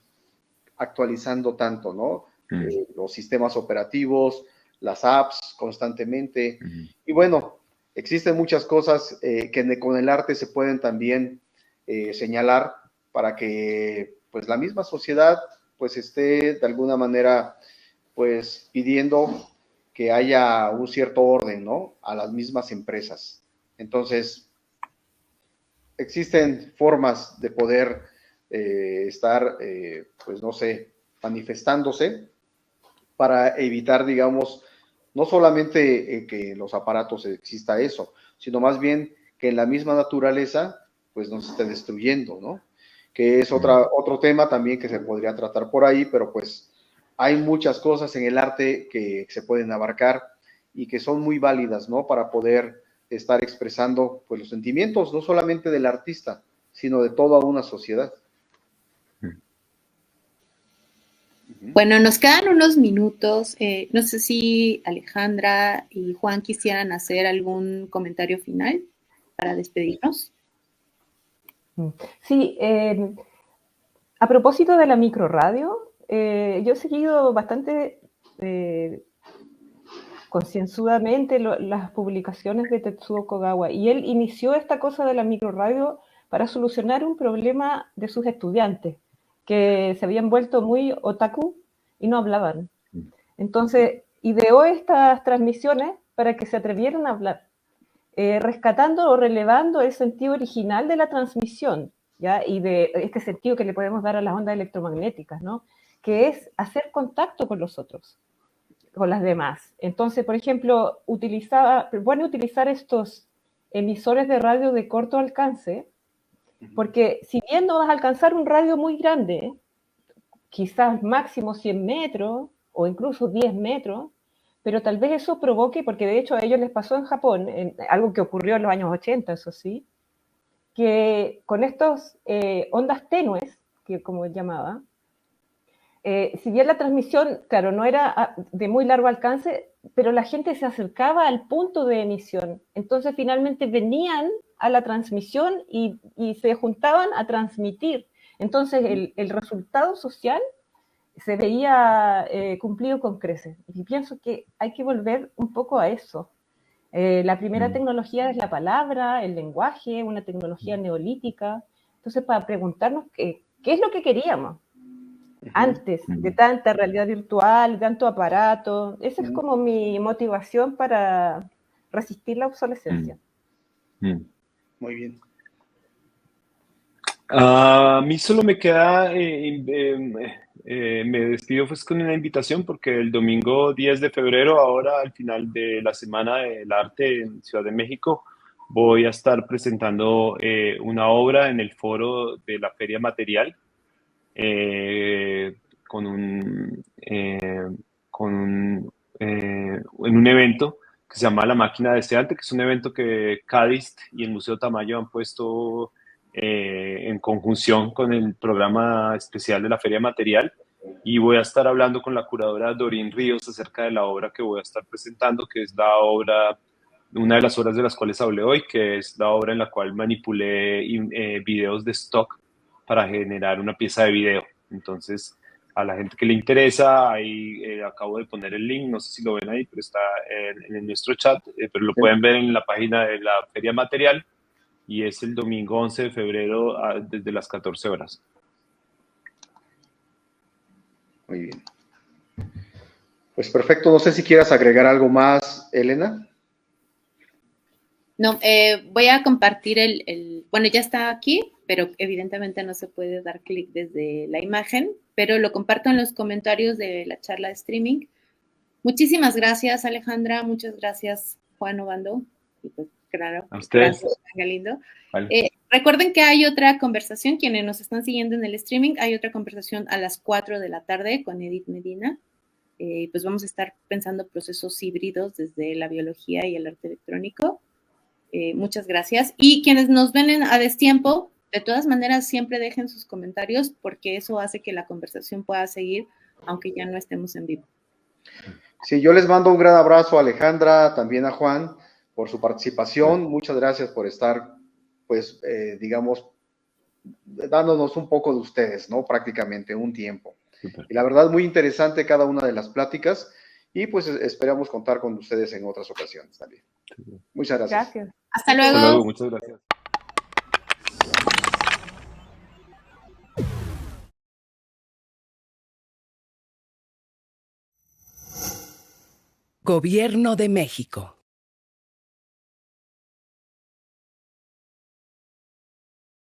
actualizando tanto, ¿no? Los sistemas operativos, las apps constantemente. Y bueno, existen muchas cosas que con el arte se pueden también señalar para que pues la misma sociedad pues esté de alguna manera pues pidiendo que haya un cierto orden, ¿no? A las mismas empresas. Entonces, existen formas de poder estar, pues no sé, manifestándose para evitar, digamos, no solamente que en los aparatos exista eso, sino más bien que en la misma naturaleza, pues nos esté destruyendo, ¿no? Que es otro tema también que se podría tratar por ahí, pero pues hay muchas cosas en el arte que se pueden abarcar y que son muy válidas, ¿no? Para poder estar expresando pues los sentimientos, no solamente del artista, sino de toda una sociedad. Bueno, nos quedan unos minutos. No sé si Alejandra y Juan quisieran hacer algún comentario final para despedirnos. Sí, a propósito de la microradio, yo he seguido bastante concienzudamente las publicaciones de Tetsuo Kogawa, y él inició esta cosa de la microradio para solucionar un problema de sus estudiantes, que se habían vuelto muy otaku y no hablaban. Entonces, ideó estas transmisiones para que se atrevieran a hablar, rescatando o relevando el sentido original de la transmisión, ¿ya? Y de este sentido que le podemos dar a las ondas electromagnéticas, ¿no? Que es hacer contacto con los otros, con las demás. Entonces, por ejemplo, bueno utilizar estos emisores de radio de corto alcance, porque si bien no vas a alcanzar un radio muy grande, quizás máximo 100 metros o incluso 10 metros, pero tal vez eso provoque, porque de hecho a ellos les pasó en Japón, algo que ocurrió en los años 80, eso sí, que con estos ondas tenues, que como llamaba, si bien la transmisión, claro, no era de muy largo alcance, pero la gente se acercaba al punto de emisión. Entonces finalmente venían a la transmisión y se juntaban a transmitir. Entonces el resultado social se veía cumplido con creces. Y pienso que hay que volver un poco a eso. La primera tecnología es la palabra, el lenguaje, una tecnología neolítica. Entonces, para preguntarnos qué es lo que queríamos antes de tanta realidad virtual, de tanto aparato. Esa es como mi motivación para resistir la obsolescencia. Muy bien. A mí solo me queda, me despido pues con una invitación porque el domingo 10 de febrero, ahora al final de la Semana del Arte en Ciudad de México, voy a estar presentando una obra en el foro de la Feria Material en un evento que se llama La Máquina Deseante, que es un evento que Cádiz y el Museo Tamayo han puesto en conjunción con el programa especial de la Feria Material, y voy a estar hablando con la curadora Dorín Ríos acerca de la obra que voy a estar presentando, que es la obra, una de las obras de las cuales hablé hoy, que es la obra en la cual manipulé videos de stock para generar una pieza de video. Entonces, a la gente que le interesa, ahí acabo de poner el link, no sé si lo ven ahí, pero está en nuestro chat, pero lo pueden ver en la página de la Feria Material, y es el domingo 11 de febrero desde las 14 horas. Muy bien. Pues perfecto, no sé si quieras agregar algo más, Elena. No, voy a compartir bueno, ya está aquí, pero evidentemente no se puede dar clic desde la imagen, pero lo comparto en los comentarios de la charla de streaming. Muchísimas gracias, Alejandra, muchas gracias, Juan Obando, y pues claro, a ustedes. Gracias, Galindo. Vale. Recuerden que hay otra conversación, quienes nos están siguiendo en el streaming, hay otra conversación a las 4 de la tarde con Edith Medina. Pues vamos a estar pensando procesos híbridos desde la biología y el arte electrónico. Muchas gracias. Y quienes nos ven a destiempo, de todas maneras, siempre dejen sus comentarios porque eso hace que la conversación pueda seguir, aunque ya no estemos en vivo. Sí, yo les mando un gran abrazo a Alejandra, también a Juan, por su participación. Muchas gracias por estar, pues, digamos, dándonos un poco de ustedes, ¿no? Prácticamente un tiempo. Súper. Y la verdad, muy interesante cada una de las pláticas y pues esperamos contar con ustedes en otras ocasiones también. Muchas gracias. Gracias. Hasta Hasta luego. luego, muchas gracias. Gobierno de México.